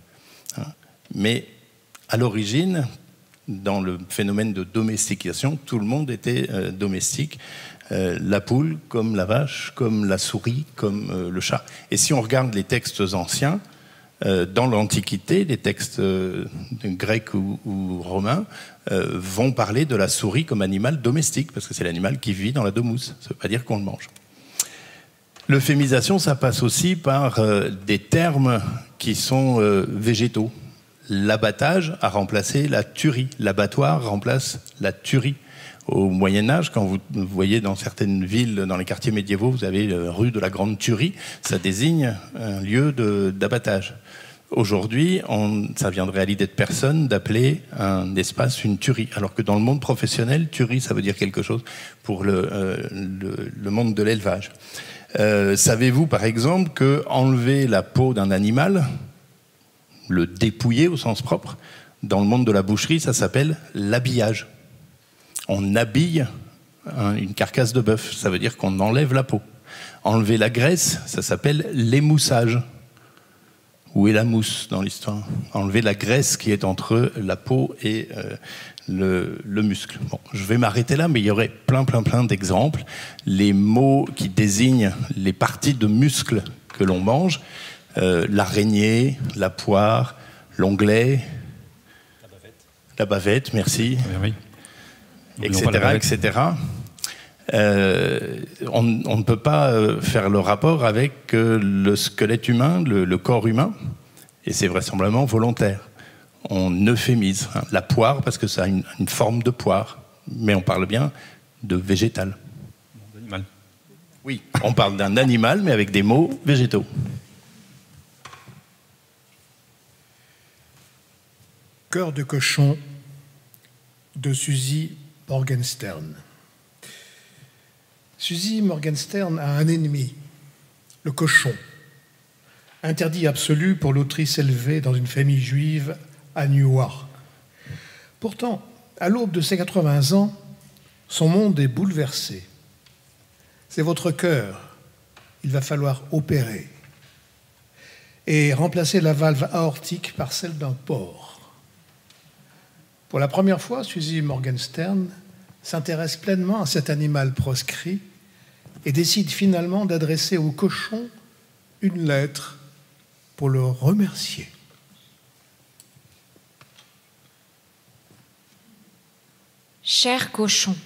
Mais à l'origine, dans le phénomène de domestication, tout le monde était domestique. La poule, comme la vache, comme la souris, comme le chat. Et si on regarde les textes anciens, dans l'Antiquité, les textes grecs ou romains vont parler de la souris comme animal domestique, parce que c'est l'animal qui vit dans la domus. Ça ne veut pas dire qu'on le mange. L'euphémisation, ça passe aussi par des termes qui sont végétaux. L'abattage a remplacé la tuerie. L'abattoir remplace la tuerie. Au Moyen-Âge, quand vous voyez dans certaines villes, dans les quartiers médiévaux, vous avez rue de la Grande Tuerie, ça désigne un lieu d'abattage. Aujourd'hui, ça viendrait à l'idée de personne d'appeler un espace une tuerie, alors que dans le monde professionnel, tuerie, ça veut dire quelque chose pour le monde de l'élevage. Savez-vous, par exemple, que enlever la peau d'un animal, le dépouiller au sens propre, dans le monde de la boucherie, ça s'appelle l'habillage. On habille une carcasse de bœuf, ça veut dire qu'on enlève la peau. Enlever la graisse, ça s'appelle l'émoussage. Où est la mousse dans l'histoire? Enlever la graisse qui est entre la peau et le muscle. Bon, je vais m'arrêter là, mais il y aurait plein d'exemples. Les mots qui désignent les parties de muscles que l'on mange, l'araignée, la poire, l'onglet, la bavette, merci, oui. etc. On ne peut pas faire le rapport avec le squelette humain, le corps humain, et c'est vraisemblablement volontaire. On euphémise. La poire, parce que ça a une forme de poire, mais on parle bien de végétal. D'animal. Oui, on parle d'un animal, mais avec des mots végétaux. Cœur de cochon de Suzy Morgenstern. Suzy Morgenstern a un ennemi, le cochon, interdit absolu pour l'autrice élevée dans une famille juive à Newark. Pourtant, à l'aube de ses 80 ans, son monde est bouleversé. C'est votre cœur, il va falloir opérer et remplacer la valve aortique par celle d'un porc. Pour la première fois, Suzy Morgenstern s'intéresse pleinement à cet animal proscrit et décide finalement d'adresser au cochon une lettre pour le remercier. Cher cochon,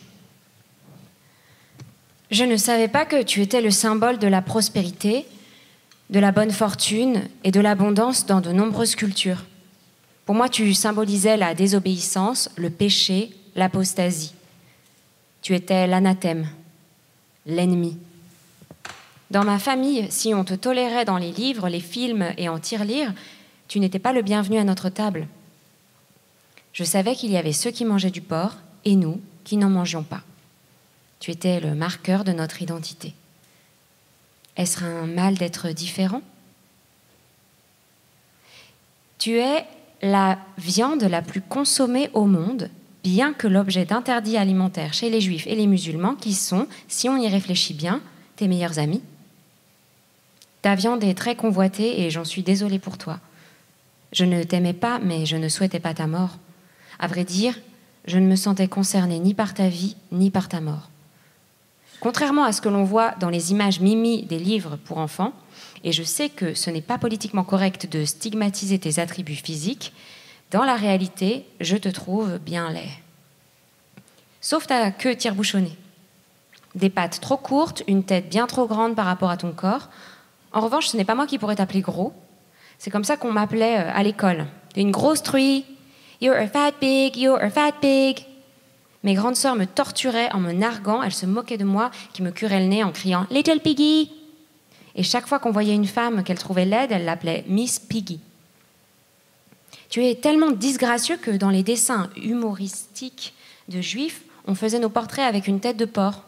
je ne savais pas que tu étais le symbole de la prospérité, de la bonne fortune et de l'abondance dans de nombreuses cultures. Pour moi, tu symbolisais la désobéissance, le péché, l'apostasie. Tu étais l'anathème, l'ennemi. Dans ma famille, si on te tolérait dans les livres, les films et en tirelire, tu n'étais pas le bienvenu à notre table. Je savais qu'il y avait ceux qui mangeaient du porc et nous qui n'en mangions pas. Tu étais le marqueur de notre identité. Est-ce un mal d'être différent? Tu es la viande la plus consommée au monde, bien que l'objet d'interdits alimentaires chez les juifs et les musulmans, qui sont, si on y réfléchit bien, tes meilleurs amis. Ta viande est très convoitée et j'en suis désolée pour toi. Je ne t'aimais pas, mais je ne souhaitais pas ta mort. À vrai dire, je ne me sentais concernée ni par ta vie, ni par ta mort. Contrairement à ce que l'on voit dans les images mimi des livres pour enfants, et je sais que ce n'est pas politiquement correct de stigmatiser tes attributs physiques, dans la réalité, je te trouve bien laid. Sauf ta queue tire-bouchonnée. Des pattes trop courtes, une tête bien trop grande par rapport à ton corps. En revanche, ce n'est pas moi qui pourrais t'appeler gros. C'est comme ça qu'on m'appelait à l'école. T'es une grosse truie. You're a fat pig, you're a fat pig. Mes grandes sœurs me torturaient en me narguant. Elles se moquaient de moi, qui me curait le nez en criant « Little Piggy ». Et chaque fois qu'on voyait une femme qu'elle trouvait laide, elle l'appelait Miss Piggy. Tu es tellement disgracieux que dans les dessins humoristiques de juifs, on faisait nos portraits avec une tête de porc.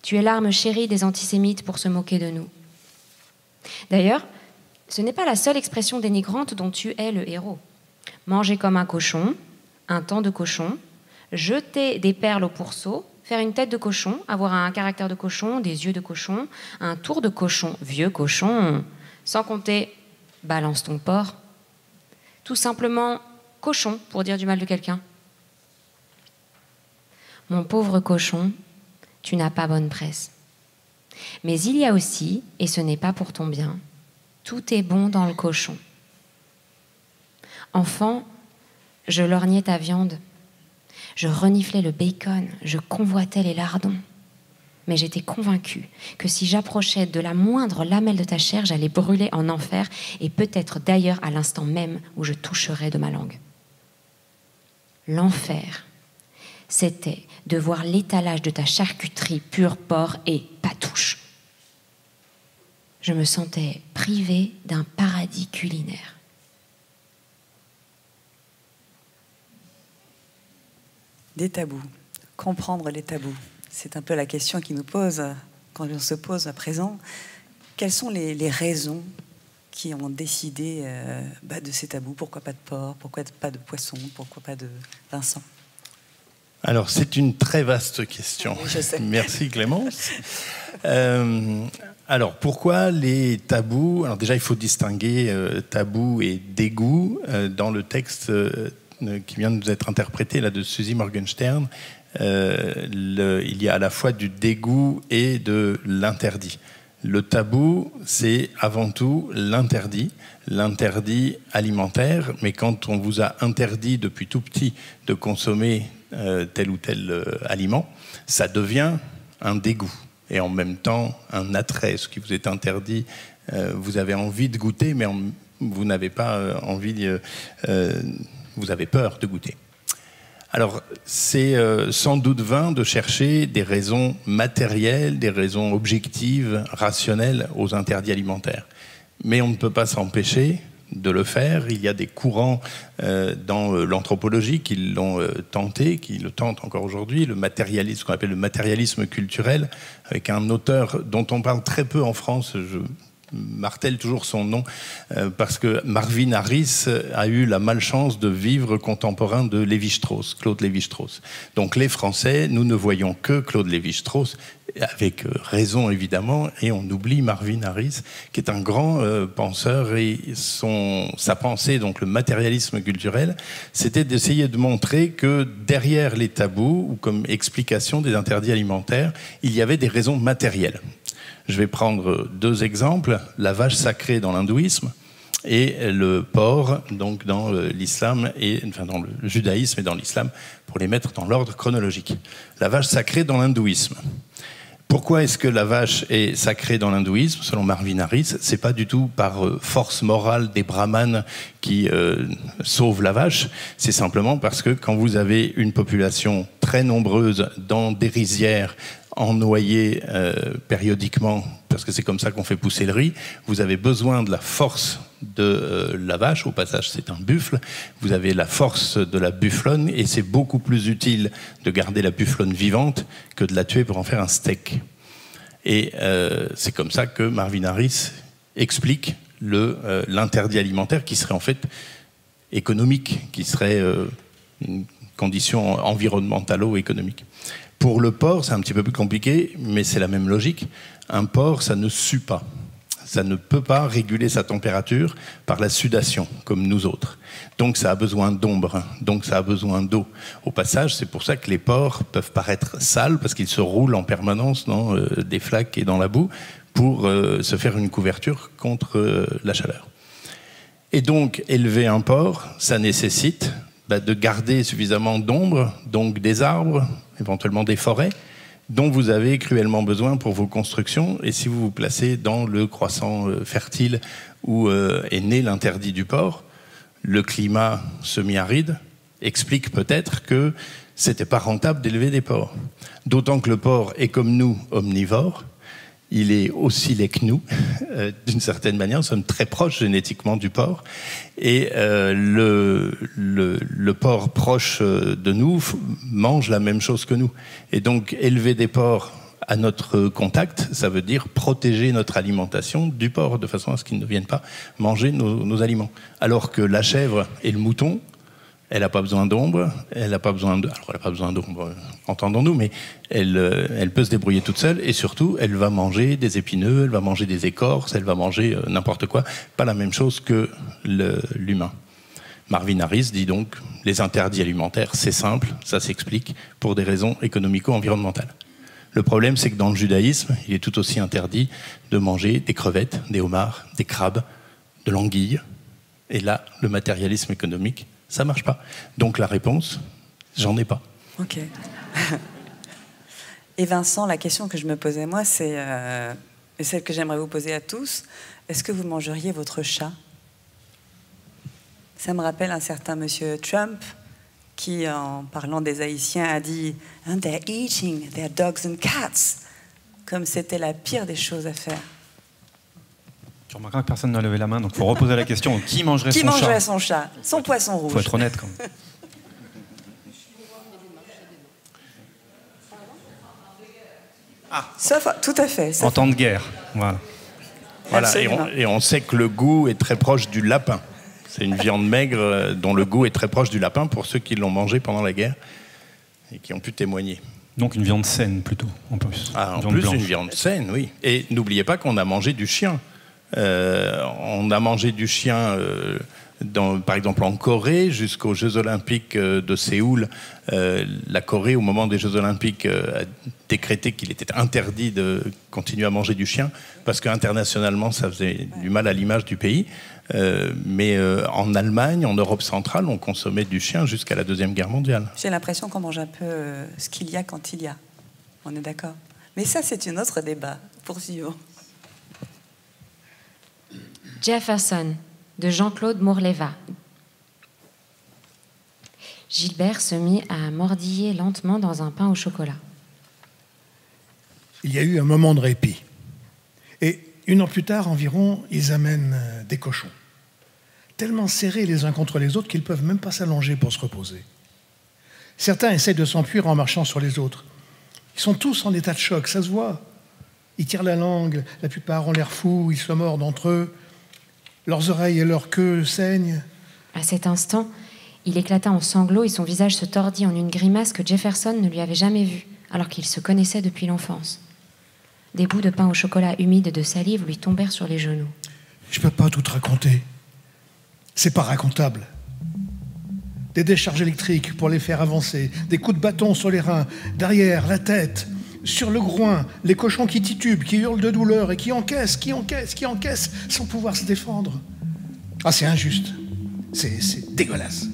Tu es l'arme chérie des antisémites pour se moquer de nous. D'ailleurs, ce n'est pas la seule expression dénigrante dont tu es le héros. Manger comme un cochon, un temps de cochon, jeter des perles au pourceau, faire une tête de cochon, avoir un caractère de cochon, des yeux de cochon, un tour de cochon, vieux cochon, sans compter balance ton porc. Tout simplement cochon pour dire du mal de quelqu'un. Mon pauvre cochon, tu n'as pas bonne presse. Mais il y a aussi, et ce n'est pas pour ton bien, tout est bon dans le cochon. Enfant, je lorgnais ta viande. Je reniflais le bacon, je convoitais les lardons. Mais j'étais convaincue que si j'approchais de la moindre lamelle de ta chair, j'allais brûler en enfer et peut-être d'ailleurs à l'instant même où je toucherais de ma langue. L'enfer, c'était de voir l'étalage de ta charcuterie pure porc et patouche. Je me sentais privée d'un paradis culinaire. Des tabous, comprendre les tabous. C'est un peu la question qui nous pose, quand on se pose à présent. Quelles sont les raisons qui ont décidé de ces tabous? Pourquoi pas de porc? Pourquoi pas de poisson? Pourquoi pas de Vincent? Alors, c'est une très vaste question. Oui, je sais. Merci Clémence. Alors, pourquoi les tabous? Alors déjà, il faut distinguer tabou et dégoût. Dans le texte qui vient de nous être interprété là, de Suzy Morgenstern, il y a à la fois du dégoût et de l'interdit. Le tabou, c'est avant tout l'interdit alimentaire, mais quand on vous a interdit depuis tout petit de consommer tel ou tel aliment, ça devient un dégoût. Et en même temps, un attrait. Ce qui vous est interdit, vous avez envie de goûter, mais vous n'avez pas envie, vous avez peur de goûter. Alors, c'est sans doute vain de chercher des raisons matérielles, des raisons objectives, rationnelles aux interdits alimentaires. Mais on ne peut pas s'empêcher de le faire. Il y a des courants dans l'anthropologie qui l'ont tenté, qui le tentent encore aujourd'hui, le matérialisme, ce qu'on appelle le matérialisme culturel, avec un auteur dont on parle très peu en France. Je martèle toujours son nom parce que Marvin Harris a eu la malchance de vivre contemporain de Lévi-Strauss, Claude Lévi-Strauss. Donc les Français, nous ne voyons que Claude Lévi-Strauss, avec raison évidemment, et on oublie Marvin Harris, qui est un grand penseur, et sa pensée, donc le matérialisme culturel, c'était d'essayer de montrer que derrière les tabous, ou comme explication des interdits alimentaires, il y avait des raisons matérielles. Je vais prendre deux exemples, la vache sacrée dans l'hindouisme et le porc donc dans l'islam, enfin dans le judaïsme et dans l'islam, pour les mettre dans l'ordre chronologique. La vache sacrée dans l'hindouisme. Pourquoi est-ce que la vache est sacrée dans l'hindouisme? Selon Marvin Harris, c'est pas du tout par force morale des brahmanes qui sauvent la vache, c'est simplement parce que quand vous avez une population très nombreuse dans des rizières, ennoyées périodiquement, parce que c'est comme ça qu'on fait pousser le riz, vous avez besoin de la force de la vache, au passage c'est un buffle, vous avez la force de la bufflonne, et c'est beaucoup plus utile de garder la bufflonne vivante que de la tuer pour en faire un steak. Et c'est comme ça que Marvin Harris explique l'interdit alimentaire, qui serait en fait économique, qui serait une condition environnementalo-économique. Pour le porc, c'est un petit peu plus compliqué, mais c'est la même logique. Un porc, ça ne sue pas. Ça ne peut pas réguler sa température par la sudation, comme nous autres. Donc ça a besoin d'ombre, donc ça a besoin d'eau. Au passage, c'est pour ça que les porcs peuvent paraître sales, parce qu'ils se roulent en permanence dans des flaques et dans la boue, pour se faire une couverture contre la chaleur. Et donc, élever un porc, ça nécessite de garder suffisamment d'ombre, donc des arbres, éventuellement des forêts, dont vous avez cruellement besoin pour vos constructions. Et si vous vous placez dans le croissant fertile où est né l'interdit du porc, le climat semi-aride explique peut-être que c'était pas rentable d'élever des porcs. D'autant que le porc est comme nous, omnivore. Il est aussi laid que nous, d'une certaine manière. Nous sommes très proches génétiquement du porc. Et le porc proche de nous mange la même chose que nous. Et donc, élever des porcs à notre contact, ça veut dire protéger notre alimentation du porc, de façon à ce qu'ils ne viennent pas manger nos aliments. Alors que la chèvre et le mouton, elle n'a pas besoin d'ombre, elle n'a pas besoin d'ombre, entendons-nous, mais elle peut se débrouiller toute seule, et surtout, elle va manger des épineux, elle va manger des écorces, elle va manger n'importe quoi, pas la même chose que l'humain. Marvin Harris dit donc, les interdits alimentaires, c'est simple, ça s'explique, pour des raisons économico-environnementales. Le problème, c'est que dans le judaïsme, il est tout aussi interdit de manger des crevettes, des homards, des crabes, de l'anguille, et là, le matérialisme économique, ça ne marche pas. Donc la réponse, j'en ai pas. Ok. Et Vincent, la question que je me posais moi, c'est et celle que j'aimerais vous poser à tous, est-ce que vous mangeriez votre chat? Ça me rappelle un certain monsieur Trump qui, en parlant des Haïtiens, a dit « And they're eating their dogs and cats », comme c'était la pire des choses à faire. Tu remarqueras que personne n'a levé la main, donc il faut reposer la question. Qui mangerait son chat? Qui mangerait son chat? Son poisson rouge. Il faut être honnête quand même. Ah. Sauf, tout à fait. En temps de guerre, voilà. Et on sait que le goût est très proche du lapin. C'est une viande maigre dont le goût est très proche du lapin pour ceux qui l'ont mangé pendant la guerre et qui ont pu témoigner. Donc une viande saine plutôt, en plus. Ah, en plus, une viande saine, oui. Et n'oubliez pas qu'on a mangé du chien. On a mangé du chien, par exemple en Corée, jusqu'aux Jeux Olympiques de Séoul. La Corée, au moment des Jeux Olympiques, a décrété qu'il était interdit de continuer à manger du chien, parce qu'internationalement, ça faisait du mal à l'image du pays. Mais en Allemagne, en Europe centrale, on consommait du chien jusqu'à la Deuxième Guerre mondiale. J'ai l'impression qu'on mange un peu ce qu'il y a quand il y a. On est d'accord. Mais ça, c'est un autre débat. Poursuivons. Jefferson, de Jean-Claude Mourleva. Gilbert se mit à mordiller lentement dans un pain au chocolat. Il y a eu un moment de répit. Et 1 heure plus tard environ, ils amènent des cochons. Tellement serrés les uns contre les autres qu'ils ne peuvent même pas s'allonger pour se reposer. Certains essayent de s'enfuir en marchant sur les autres. Ils sont tous en état de choc, ça se voit. Ils tirent la langue, la plupart ont l'air fous, ils se mordent entre eux. Leurs oreilles et leur queue saignent. À cet instant, il éclata en sanglots et son visage se tordit en une grimace que Jefferson ne lui avait jamais vue, alors qu'ils se connaissaient depuis l'enfance. Des bouts de pain au chocolat humide de salive lui tombèrent sur les genoux. Je ne peux pas tout te raconter. C'est pas racontable. Des décharges électriques pour les faire avancer, des coups de bâton sur les reins, derrière, la tête, sur le groin, les cochons qui titubent, qui hurlent de douleur et qui encaissent sans pouvoir se défendre. Ah, c'est injuste. C'est dégueulasse.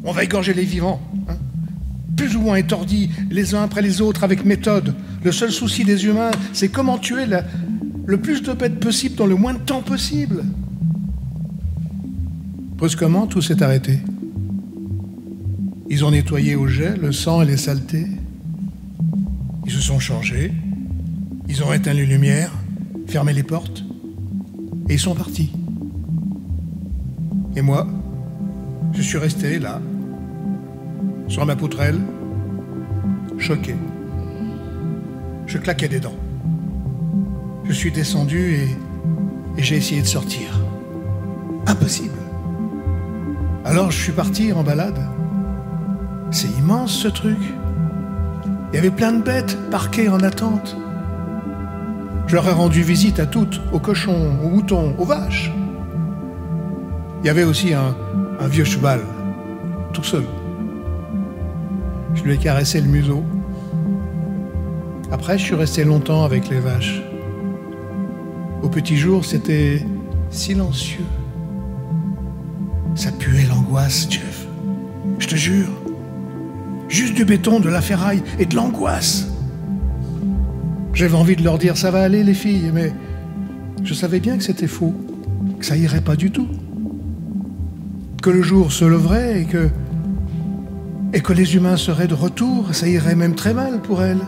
On va égorger les vivants, hein, plus ou moins étourdis, les uns après les autres, avec méthode. Le seul souci des humains, c'est comment tuer le plus de bêtes possible dans le moins de temps possible. Brusquement, tout s'est arrêté. Ils ont nettoyé au jet le sang et les saletés. Ils se sont changés. Ils ont éteint les lumières, fermé les portes, et ils sont partis. Et moi, je suis resté là, sur ma poutrelle, choqué. Je claquais des dents. Je suis descendu et j'ai essayé de sortir. Impossible. Alors je suis parti en balade. C'est immense ce truc. Il y avait plein de bêtes parquées en attente. Je leur ai rendu visite à toutes, aux cochons, aux moutons, aux vaches. Il y avait aussi un vieux cheval, tout seul. Je lui ai caressé le museau. Après, je suis resté longtemps avec les vaches. Au petit jour, c'était silencieux. Ça puait l'angoisse, Jeff. Je te jure. Juste du béton, de la ferraille et de l'angoisse. J'avais envie de leur dire « ça va aller les filles », mais je savais bien que c'était faux, que ça irait pas du tout. Que le jour se leverait et que les humains seraient de retour, ça irait même très mal pour elles.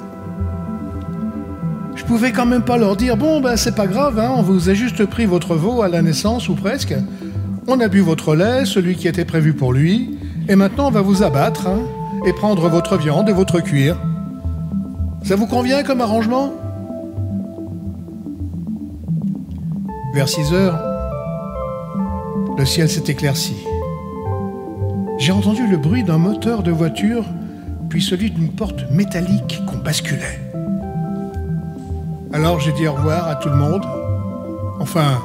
Je pouvais quand même pas leur dire « bon, ben c'est pas grave, hein, on vous a juste pris votre veau à la naissance ou presque. On a bu votre lait, celui qui était prévu pour lui, et maintenant on va vous abattre, hein, et prendre votre viande et votre cuir. Ça vous convient comme arrangement ?» Vers 6 heures, le ciel s'est éclairci. J'ai entendu le bruit d'un moteur de voiture, puis celui d'une porte métallique qu'on basculait. Alors j'ai dit au revoir à tout le monde. Enfin,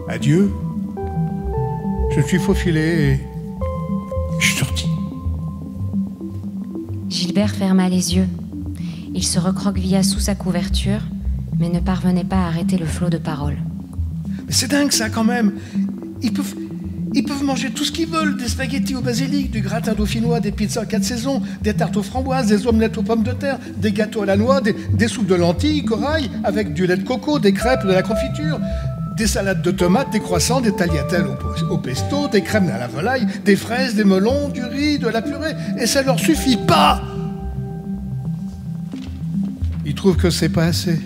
adieu. Je suis faufilé et je suis sorti. Gilbert ferma les yeux. Il se recroquevilla sous sa couverture, mais ne parvenait pas à arrêter le flot de paroles. Mais c'est dingue ça quand même. Ils peuvent manger tout ce qu'ils veulent, des spaghettis au basilic, du gratin dauphinois, des pizzas 4 saisons, des tartes aux framboises, des omelettes aux pommes de terre, des gâteaux à la noix, des soupes de lentilles, corail, avec du lait de coco, des crêpes, de la confiture, des salades de tomates, des croissants, des tagliatelles au pesto, des crèmes à la volaille, des fraises, des melons, du riz, de la purée. Et ça leur suffit pas. Ils trouvent que c'est pas assez.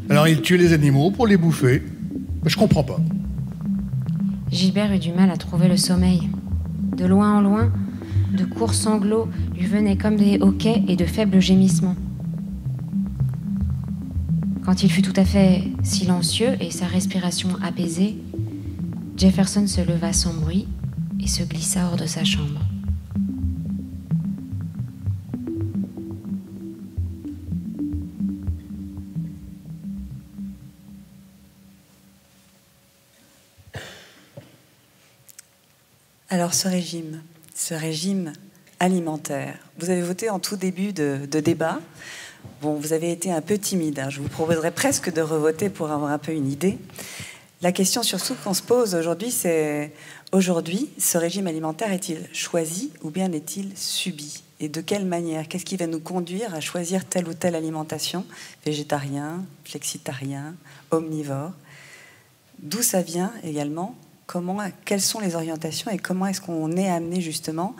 Alors ils tuent les animaux pour les bouffer. Mais je comprends pas. Gilbert eut du mal à trouver le sommeil. De loin en loin, de courts sanglots lui venaient comme des hoquets et de faibles gémissements. Quand il fut tout à fait silencieux et sa respiration apaisée, Jefferson se leva sans bruit et se glissa hors de sa chambre. Alors ce régime alimentaire, vous avez voté en tout début de débat. Bon, vous avez été un peu timide, hein. Je vous proposerais presque de revoter pour avoir un peu une idée. La question surtout qu'on se pose aujourd'hui, c'est aujourd'hui, ce régime alimentaire est-il choisi ou bien est-il subi? Et de quelle manière? Qu'est-ce qui va nous conduire à choisir telle ou telle alimentation? Végétarien, flexitarien, omnivore? D'où ça vient également? Quelles sont les orientations et comment est-ce qu'on est amené justement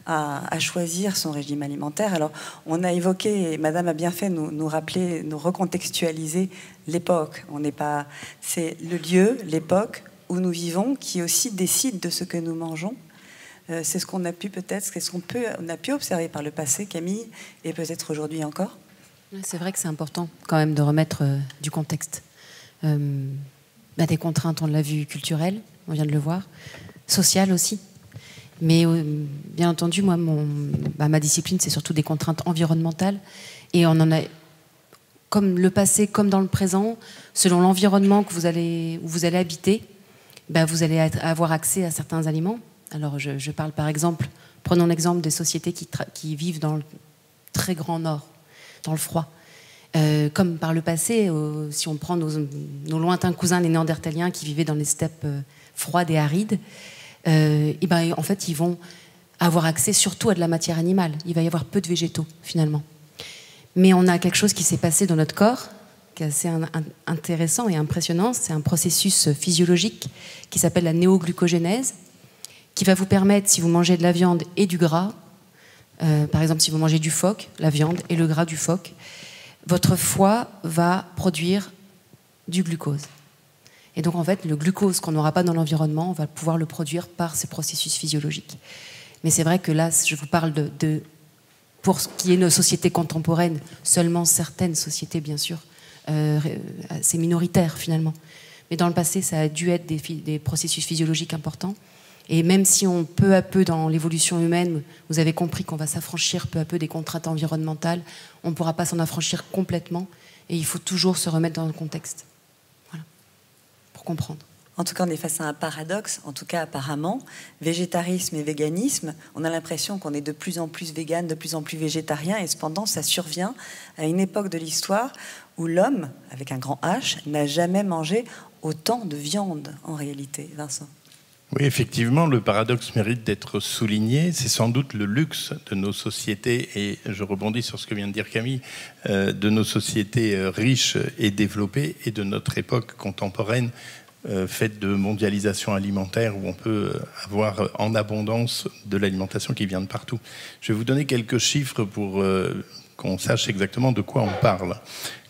à choisir son régime alimentaire? Alors, on a évoqué, et Madame a bien fait nous rappeler, nous recontextualiser l'époque. C'est le lieu, l'époque où nous vivons qui aussi décide de ce que nous mangeons. C'est ce qu'on a pu peut-être, on a pu observer par le passé, Camille, et peut-être aujourd'hui encore. C'est vrai que c'est important quand même de remettre du contexte. Des contraintes, on l'a vu, culturelles, on vient de le voir, sociales aussi. Mais bien entendu, moi, ma discipline, c'est surtout des contraintes environnementales. Et on en a, comme le passé, comme dans le présent, selon l'environnement où vous allez habiter, vous allez avoir accès à certains aliments. Alors, je parle par exemple, prenons l'exemple des sociétés qui vivent dans le très grand nord, dans le froid. Comme par le passé, si on prend nos lointains cousins, les néandertaliens qui vivaient dans les steppes froides et arides, en fait, ils vont avoir accès surtout à de la matière animale. Il va y avoir peu de végétaux, finalement. Mais on a quelque chose qui s'est passé dans notre corps, qui est assez intéressant et impressionnant. C'est un processus physiologique qui s'appelle la néoglucogénèse, qui va vous permettre, si vous mangez de la viande et du gras, par exemple, si vous mangez du phoque, la viande et le gras du phoque, votre foie va produire du glucose. Et donc, en fait, le glucose qu'on n'aura pas dans l'environnement, on va pouvoir le produire par ces processus physiologiques. Mais c'est vrai que là, je vous parle pour ce qui est nos sociétés contemporaines, seulement certaines sociétés, bien sûr, c'est minoritaire, finalement. Mais dans le passé, ça a dû être des processus physiologiques importants. Et même si peu à peu, dans l'évolution humaine, vous avez compris qu'on va s'affranchir peu à peu des contraintes environnementales, on ne pourra pas s'en affranchir complètement. Et il faut toujours se remettre dans le contexte. Voilà. Pour comprendre. En tout cas, on est face à un paradoxe, en tout cas apparemment. Végétarisme et véganisme, on a l'impression qu'on est de plus en plus végane, de plus en plus végétarien, et cependant, ça survient à une époque de l'histoire où l'homme, avec un grand H, n'a jamais mangé autant de viande, en réalité. Vincent? Oui, effectivement, le paradoxe mérite d'être souligné. C'est sans doute le luxe de nos sociétés, et je rebondis sur ce que vient de dire Camille, de nos sociétés riches et développées, et de notre époque contemporaine, faite de mondialisation alimentaire, où on peut avoir en abondance de l'alimentation qui vient de partout. Je vais vous donner quelques chiffres pour qu'on sache exactement de quoi on parle.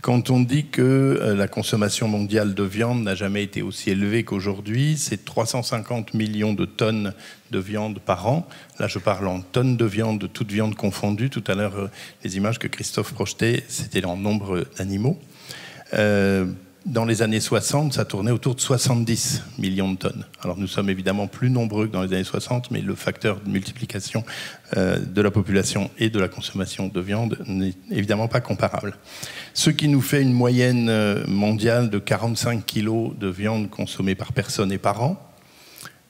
Quand on dit que la consommation mondiale de viande n'a jamais été aussi élevée qu'aujourd'hui, c'est 350 millions de tonnes de viande par an. Là, je parle en tonnes de viande, toute viande confondue. Tout à l'heure, les images que Christophe projetait, c'était en nombre d'animaux. Dans les années 60, ça tournait autour de 70 millions de tonnes. Alors nous sommes évidemment plus nombreux que dans les années 60, mais le facteur de multiplication de la population et de la consommation de viande n'est évidemment pas comparable. Ce qui nous fait une moyenne mondiale de 45 kilos de viande consommée par personne et par an.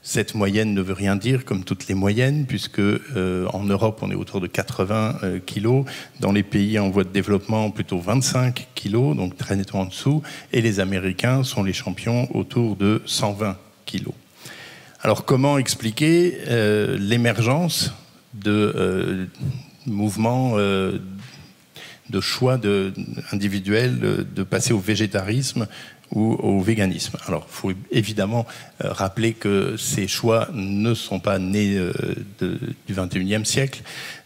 Cette moyenne ne veut rien dire, comme toutes les moyennes, puisque en Europe, on est autour de 80 kilos. Dans les pays en voie de développement, plutôt 25 kilos, donc très nettement en dessous. Et les Américains sont les champions autour de 120 kilos. Alors, comment expliquer l'émergence de mouvements de choix individuels de passer au végétarisme ou au véganisme. Alors, il faut évidemment rappeler que ces choix ne sont pas nés du XXIe siècle.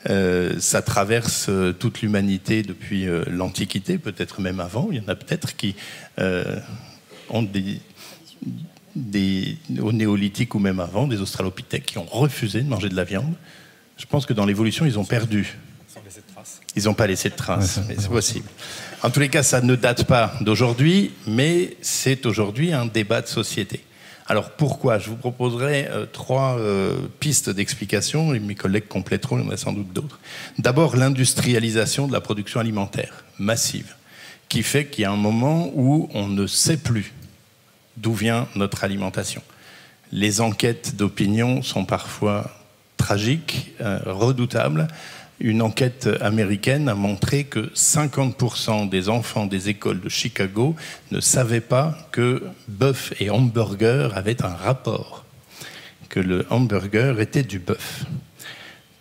Ça traverse toute l'humanité depuis l'Antiquité, peut-être même avant. Il y en a peut-être qui ont au néolithique ou même avant, des australopithèques qui ont refusé de manger de la viande. Je pense que dans l'évolution, ils ont perdu. Ils n'ont pas laissé de traces, mais c'est possible. En tous les cas, ça ne date pas d'aujourd'hui, mais c'est aujourd'hui un débat de société. Alors pourquoi? Je vous proposerai trois pistes d'explication, et mes collègues compléteront, il y en a sans doute d'autres. D'abord, l'industrialisation de la production alimentaire massive, qui fait qu'il y a un moment où on ne sait plus d'où vient notre alimentation. Les enquêtes d'opinion sont parfois tragiques, redoutables. Une enquête américaine a montré que 50% des enfants des écoles de Chicago ne savaient pas que bœuf et hamburger avaient un rapport, que le hamburger était du bœuf.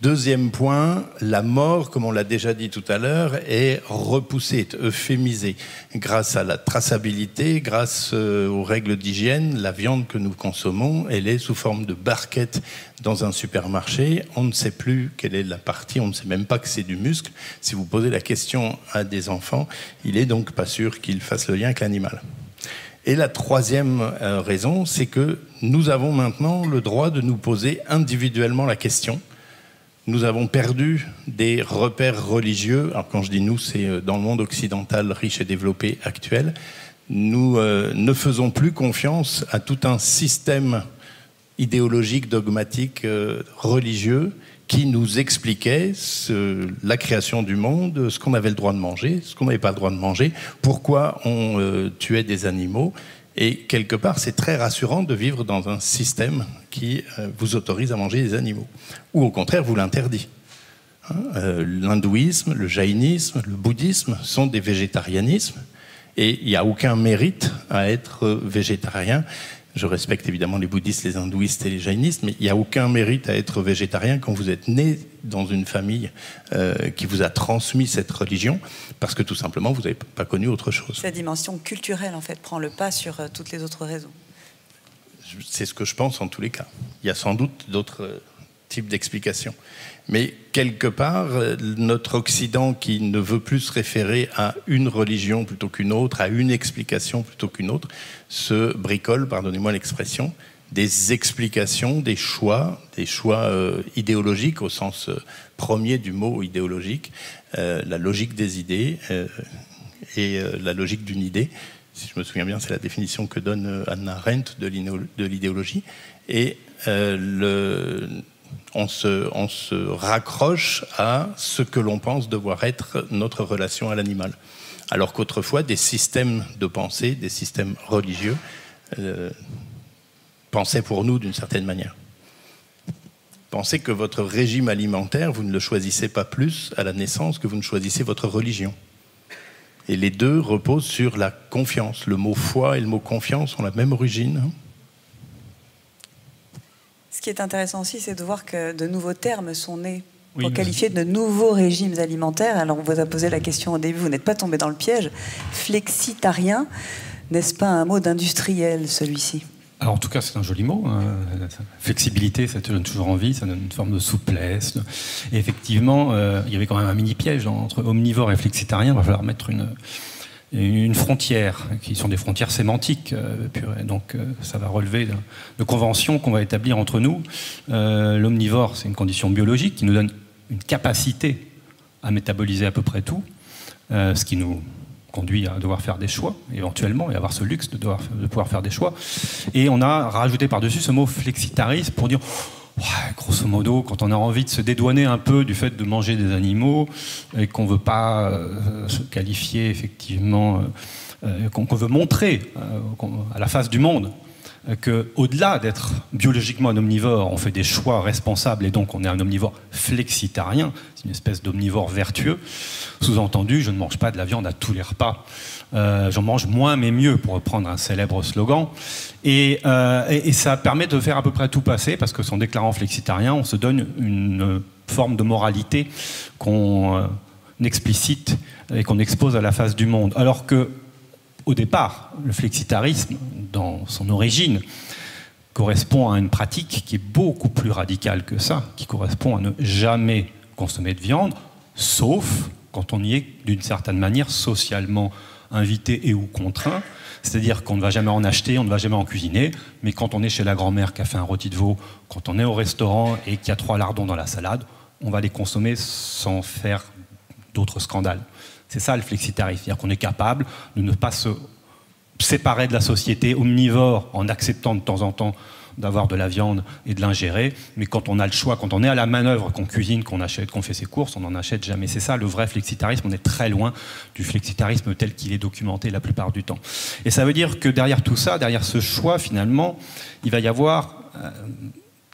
Deuxième point, la mort, comme on l'a déjà dit tout à l'heure, est repoussée, est euphémisée. Grâce à la traçabilité, grâce aux règles d'hygiène, la viande que nous consommons, elle est sous forme de barquette dans un supermarché. On ne sait plus quelle est la partie, on ne sait même pas que c'est du muscle. Si vous posez la question à des enfants, il n'est donc pas sûr qu'ils fassent le lien avec l'animal. Et la troisième raison, c'est que nous avons maintenant le droit de nous poser individuellement la question. Nous avons perdu des repères religieux. Alors quand je dis nous, c'est dans le monde occidental riche et développé actuel. Nous ne faisons plus confiance à tout un système idéologique, dogmatique, religieux qui nous expliquait la création du monde, ce qu'on avait le droit de manger, ce qu'on n'avait pas le droit de manger, pourquoi on tuait des animaux. Et quelque part, c'est très rassurant de vivre dans un système qui vous autorise à manger des animaux. Ou au contraire, vous l'interdit. L'hindouisme, le jaïnisme, le bouddhisme sont des végétarianismes. Et il n'y a aucun mérite à être végétarien. Je respecte évidemment les bouddhistes, les hindouistes et les jaïnistes, mais il n'y a aucun mérite à être végétarien quand vous êtes né dans une famille qui vous a transmis cette religion, parce que tout simplement, vous n'avez pas connu autre chose. La dimension culturelle, en fait, prend le pas sur toutes les autres raisons. C'est ce que je pense en tous les cas. Il y a sans doute d'autres types d'explications. Mais quelque part, notre Occident qui ne veut plus se référer à une religion plutôt qu'une autre, à une explication plutôt qu'une autre, se bricole, pardonnez-moi l'expression, des explications, des choix idéologiques au sens premier du mot idéologique, la logique des idées et la logique d'une idée. Si je me souviens bien, c'est la définition que donne Hannah Arendt de l'idéologie. Et on se raccroche à ce que l'on pense devoir être notre relation à l'animal. Alors qu'autrefois, des systèmes de pensée, des systèmes religieux pensaient pour nous d'une certaine manière. Pensez que votre régime alimentaire, vous ne le choisissez pas plus à la naissance que vous ne choisissez votre religion. Et les deux reposent sur la confiance. Le mot foi et le mot confiance ont la même origine. Ce qui est intéressant aussi, c'est de voir que de nouveaux termes sont nés pour qualifier de nouveaux régimes alimentaires. Alors, on vous a posé la question au début, vous n'êtes pas tombé dans le piège. Flexitarien, n'est-ce pas un mot d'industriel, celui-ci ? Alors, en tout cas, c'est un joli mot. Flexibilité, ça te donne toujours envie, ça donne une forme de souplesse. Et effectivement, il y avait quand même un mini-piège entre omnivore et flexitarien. Il va falloir mettre une frontière, qui sont des frontières sémantiques. Donc, ça va relever de conventions qu'on va établir entre nous. L'omnivore, c'est une condition biologique qui nous donne une capacité à métaboliser à peu près tout, ce qui nous conduit à devoir faire des choix, éventuellement, et avoir ce luxe de pouvoir faire des choix. Et on a rajouté par-dessus ce mot flexitarisme pour dire, grosso modo, quand on a envie de se dédouaner un peu du fait de manger des animaux et qu'on ne veut pas se qualifier effectivement, qu'on veut montrer à la face du monde qu'au-delà d'être biologiquement un omnivore, on fait des choix responsables et donc on est un omnivore flexitarien, c'est une espèce d'omnivore vertueux. Sous-entendu, je ne mange pas de la viande à tous les repas. J'en mange moins mais mieux, pour reprendre un célèbre slogan. Et ça permet de faire à peu près tout passer, parce que en déclarant flexitarien, on se donne une forme de moralité qu'on explicite et qu'on expose à la face du monde. Alors que, au départ, le flexitarisme, dans son origine, correspond à une pratique qui est beaucoup plus radicale que ça, qui correspond à ne jamais consommer de viande, sauf quand on y est d'une certaine manière socialement invité et ou contraint. C'est-à-dire qu'on ne va jamais en acheter, on ne va jamais en cuisiner, mais quand on est chez la grand-mère qui a fait un rôti de veau, quand on est au restaurant et qu'il y a 3 lardons dans la salade, on va les consommer sans faire d'autres scandales. C'est ça le flexitarisme, c'est-à-dire qu'on est capable de ne pas se séparer de la société omnivore en acceptant de temps en temps d'avoir de la viande et de l'ingérer, mais quand on a le choix, quand on est à la manœuvre, qu'on cuisine, qu'on achète, qu'on fait ses courses, on n'en achète jamais. C'est ça le vrai flexitarisme, on est très loin du flexitarisme tel qu'il est documenté la plupart du temps. Et ça veut dire que derrière tout ça, derrière ce choix, finalement, il va y avoir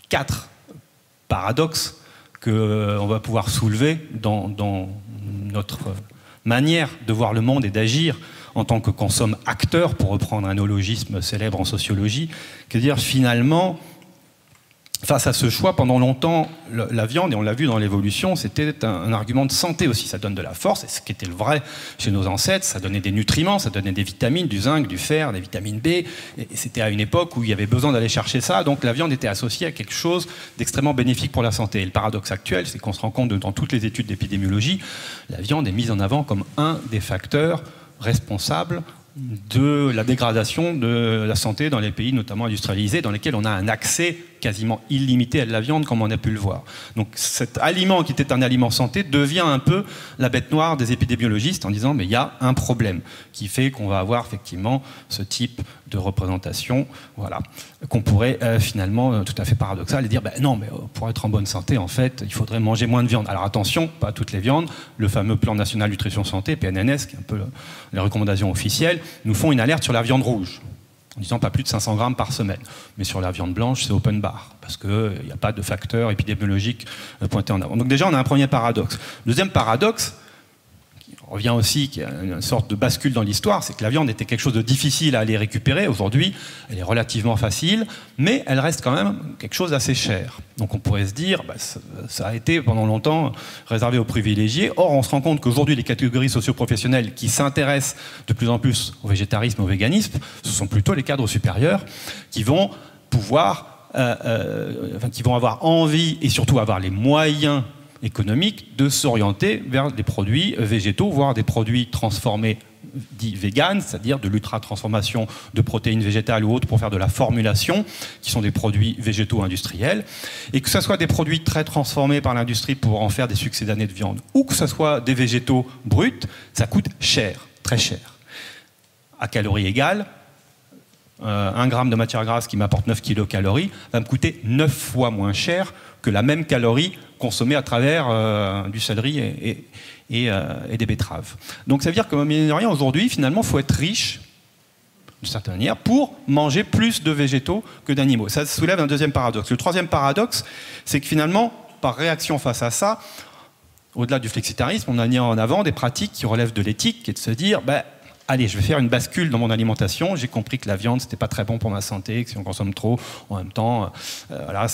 4 paradoxes qu'on va pouvoir soulever dans notre manière de voir le monde et d'agir en tant que consomme-acteur, pour reprendre un néologisme célèbre en sociologie, que dire finalement, face à ce choix, pendant longtemps, la viande, et on l'a vu dans l'évolution, c'était un argument de santé aussi. Ça donne de la force, et ce qui était le vrai chez nos ancêtres, ça donnait des nutriments, ça donnait des vitamines, du zinc, du fer, des vitamines B, et c'était à une époque où il y avait besoin d'aller chercher ça, donc la viande était associée à quelque chose d'extrêmement bénéfique pour la santé. Et le paradoxe actuel, c'est qu'on se rend compte dans toutes les études d'épidémiologie, la viande est mise en avant comme un des facteurs responsables de la dégradation de la santé dans les pays notamment industrialisés, dans lesquels on a un accès quasiment illimité à de la viande, comme on a pu le voir. Donc cet aliment qui était un aliment santé devient un peu la bête noire des épidémiologistes en disant mais il y a un problème qui fait qu'on va avoir effectivement ce type de représentation, voilà, qu'on pourrait finalement tout à fait paradoxal et dire ben non, mais pour être en bonne santé en fait il faudrait manger moins de viande. Alors attention, pas toutes les viandes, le fameux plan national nutrition santé, PNNS, qui est un peu les recommandations officielles, nous font une alerte sur la viande rouge en disant pas plus de 500 grammes par semaine. Mais sur la viande blanche, c'est open bar, parce qu'il n'y a pas de facteur épidémiologique pointé en avant. Donc déjà, on a un premier paradoxe. Deuxième paradoxe, qui revient aussi, qui a une sorte de bascule dans l'histoire, c'est que la viande était quelque chose de difficile à aller récupérer. Aujourd'hui, elle est relativement facile, mais elle reste quand même quelque chose d'assez cher. Donc on pourrait se dire, bah, ça a été pendant longtemps réservé aux privilégiés. Or, on se rend compte qu'aujourd'hui, les catégories socio-professionnelles qui s'intéressent de plus en plus au végétarisme, au véganisme, ce sont plutôt les cadres supérieurs qui vont pouvoir, qui vont avoir envie et surtout avoir les moyens économiques de s'orienter vers des produits végétaux, voire des produits transformés dits véganes, c'est-à-dire de l'ultra-transformation de protéines végétales ou autres pour faire de la formulation, qui sont des produits végétaux industriels, et que ce soit des produits très transformés par l'industrie pour en faire des succédanés de viande, ou que ce soit des végétaux bruts, ça coûte cher, très cher. À calories égales, 1 gramme de matière grasse qui m'apporte 9 kilocalories va me coûter 9 fois moins cher que la même calorie consommée à travers du céleri et des betteraves. Donc ça veut dire que, mine de rien, aujourd'hui, finalement, il faut être riche, d'une certaine manière, pour manger plus de végétaux que d'animaux. Ça soulève un deuxième paradoxe. Le troisième paradoxe, c'est que finalement, par réaction face à ça, au-delà du flexitarisme, on a mis en avant des pratiques qui relèvent de l'éthique et de se dire, allez, je vais faire une bascule dans mon alimentation. J'ai compris que la viande, c'était pas très bon pour ma santé, que si on consomme trop, en même temps, voilà,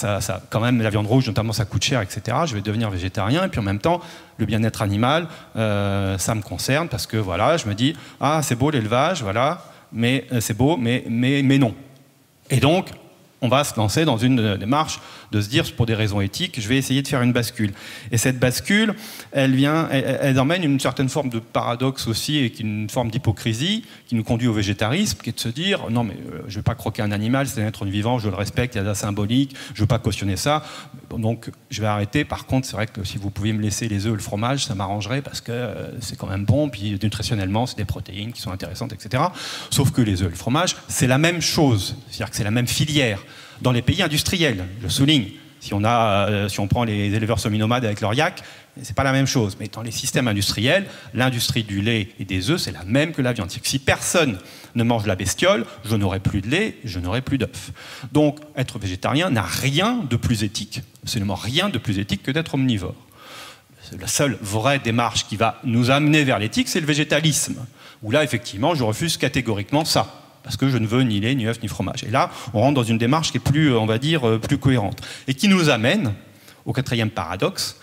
quand même, la viande rouge, notamment, ça coûte cher, etc. Je vais devenir végétarien. Et puis en même temps, le bien-être animal, ça me concerne parce que voilà, je me dis, ah, c'est beau l'élevage, voilà, mais c'est beau, mais non. Et donc, on va se lancer dans une démarche de se dire, pour des raisons éthiques, je vais essayer de faire une bascule. Et cette bascule, elle emmène une certaine forme de paradoxe aussi, et une forme d'hypocrisie qui nous conduit au végétarisme, qui est de se dire, non mais je ne vais pas croquer un animal, c'est un être vivant, je le respecte, il y a de la symbolique, je ne veux pas cautionner ça, donc je vais arrêter. Par contre, c'est vrai que si vous pouviez me laisser les œufs et le fromage, ça m'arrangerait, parce que c'est quand même bon, puis nutritionnellement, c'est des protéines qui sont intéressantes, etc. Sauf que les œufs et le fromage, c'est la même chose, c'est-à-dire que c'est la même filière. Dans les pays industriels, je souligne, si on prend les éleveurs semi-nomades avec leur yak, c'est pas la même chose. Mais dans les systèmes industriels, l'industrie du lait et des œufs, c'est la même que la viande. C'est que si personne ne mange de la bestiole, je n'aurai plus de lait, je n'aurai plus d'œufs. Donc, être végétarien n'a rien de plus éthique, absolument rien de plus éthique que d'être omnivore. La seule vraie démarche qui va nous amener vers l'éthique, c'est le végétalisme, où là, effectivement, je refuse catégoriquement ça, parce que je ne veux ni lait, ni œufs, ni fromage. Et là, on rentre dans une démarche qui est plus, on va dire, plus cohérente. Et qui nous amène au quatrième paradoxe,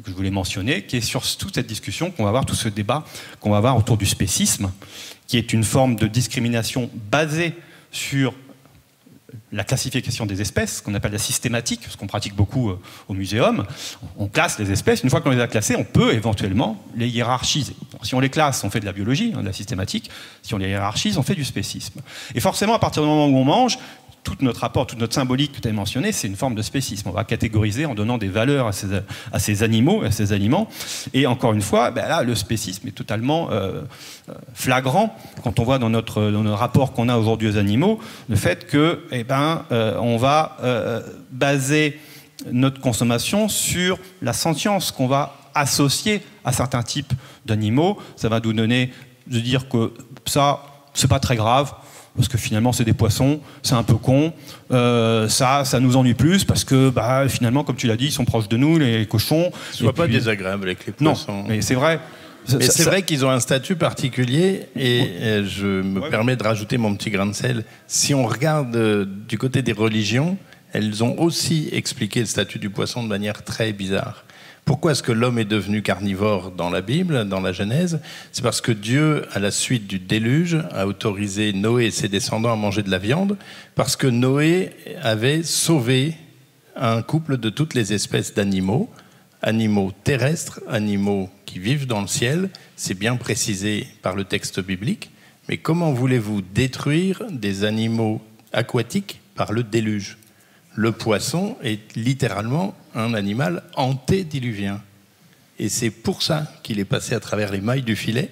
que je voulais mentionner, qui est sur toute cette discussion qu'on va avoir, tout ce débat qu'on va avoir autour du spécisme, qui est une forme de discrimination basée sur la classification des espèces, qu'on appelle la systématique, ce qu'on pratique beaucoup au muséum. On classe les espèces. Une fois qu'on les a classées, on peut éventuellement les hiérarchiser. Bon, si on les classe, on fait de la biologie, de la systématique. Si on les hiérarchise, on fait du spécisme. Et forcément, à partir du moment où on mange, tout notre rapport, toute notre symbolique que tu as mentionné, c'est une forme de spécisme. On va catégoriser en donnant des valeurs à ces animaux, à ces aliments. Et encore une fois, là, le spécisme est totalement flagrant quand on voit dans notre rapport qu'on a aujourd'hui aux animaux, le fait que, on va baser notre consommation sur la sentience qu'on va associer à certains types d'animaux. Ça va nous donner de dire que ça, c'est pas très grave. parce que finalement c'est des poissons, c'est un peu con, ça nous ennuie plus, parce que finalement, comme tu l'as dit, ils sont proches de nous, les cochons. Sois pas désagréable avec les poissons. Non, mais c'est vrai. Mais c'est vrai qu'ils ont un statut particulier, et je me permets de rajouter mon petit grain de sel. Si on regarde du côté des religions, elles ont aussi expliqué le statut du poisson de manière très bizarre. Pourquoi est-ce que l'homme est devenu carnivore dans la Bible, dans la Genèse? C'est parce que Dieu, à la suite du déluge, a autorisé Noé et ses descendants à manger de la viande, parce que Noé avait sauvé un couple de toutes les espèces d'animaux, animaux terrestres, animaux qui vivent dans le ciel. C'est bien précisé par le texte biblique. Mais comment voulez-vous détruire des animaux aquatiques par le déluge? Le poisson est littéralement un animal antédiluvien. Et c'est pour ça qu'il est passé à travers les mailles du filet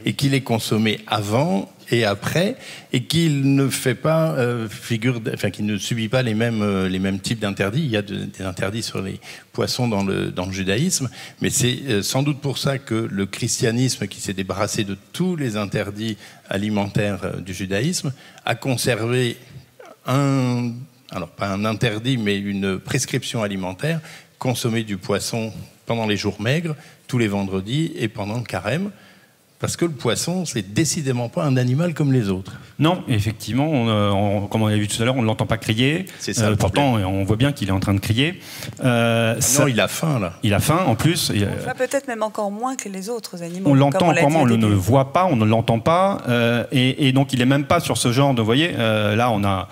et qu'il est consommé avant et après, et qu'il ne fait pas qu'il ne subit pas les mêmes types d'interdits. Il y a des interdits sur les poissons dans le judaïsme, mais c'est sans doute pour ça que le christianisme, qui s'est débarrassé de tous les interdits alimentaires du judaïsme, a conservé alors pas un interdit, mais une prescription alimentaire: consommer du poisson pendant les jours maigres, tous les vendredis et pendant le carême, parce que le poisson, c'est décidément pas un animal comme les autres. Non, effectivement, comme on l'a vu tout à l'heure, on ne l'entend pas crier. C'est ça, pourtant, on voit bien qu'il est en train de crier. Non, il a faim, là. Il a faim, en plus. Enfin, peut-être même encore moins que les autres animaux. On l'entend encore moins, on ne le voit pas, on ne l'entend pas. Et donc, il n'est même pas sur ce genre de... Vous voyez, là, on a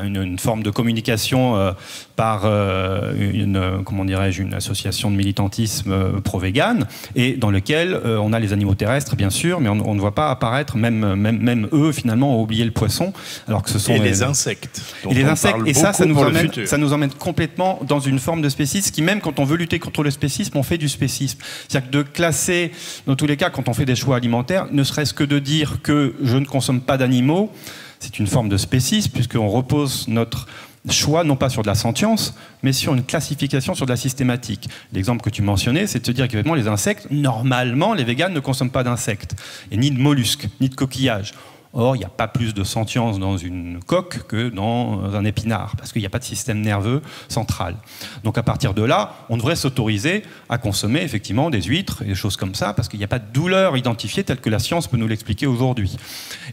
une forme de communication par une association de militantisme pro-vegan, et dans lequel on a les animaux terrestres, bien sûr, mais on ne voit pas apparaître, même eux, finalement, ont oublié le poisson, alors que ce sont... Et les insectes. Et les insectes, et ça nous emmène complètement dans une forme de spécisme qui, même quand on veut lutter contre le spécisme, on fait du spécisme. C'est-à-dire que de classer, dans tous les cas, quand on fait des choix alimentaires, ne serait-ce que de dire que je ne consomme pas d'animaux, c'est une forme de spécisme, puisqu'on repose notre choix non pas sur de la sentience, mais sur une classification, sur de la systématique. L'exemple que tu mentionnais, c'est de se dire qu'effectivement, les insectes, normalement, les véganes ne consomment pas d'insectes, et ni de mollusques, ni de coquillages. Or, il n'y a pas plus de sentience dans une coque que dans un épinard, parce qu'il n'y a pas de système nerveux central. Donc à partir de là, on devrait s'autoriser à consommer effectivement des huîtres et des choses comme ça, parce qu'il n'y a pas de douleur identifiée telle que la science peut nous l'expliquer aujourd'hui.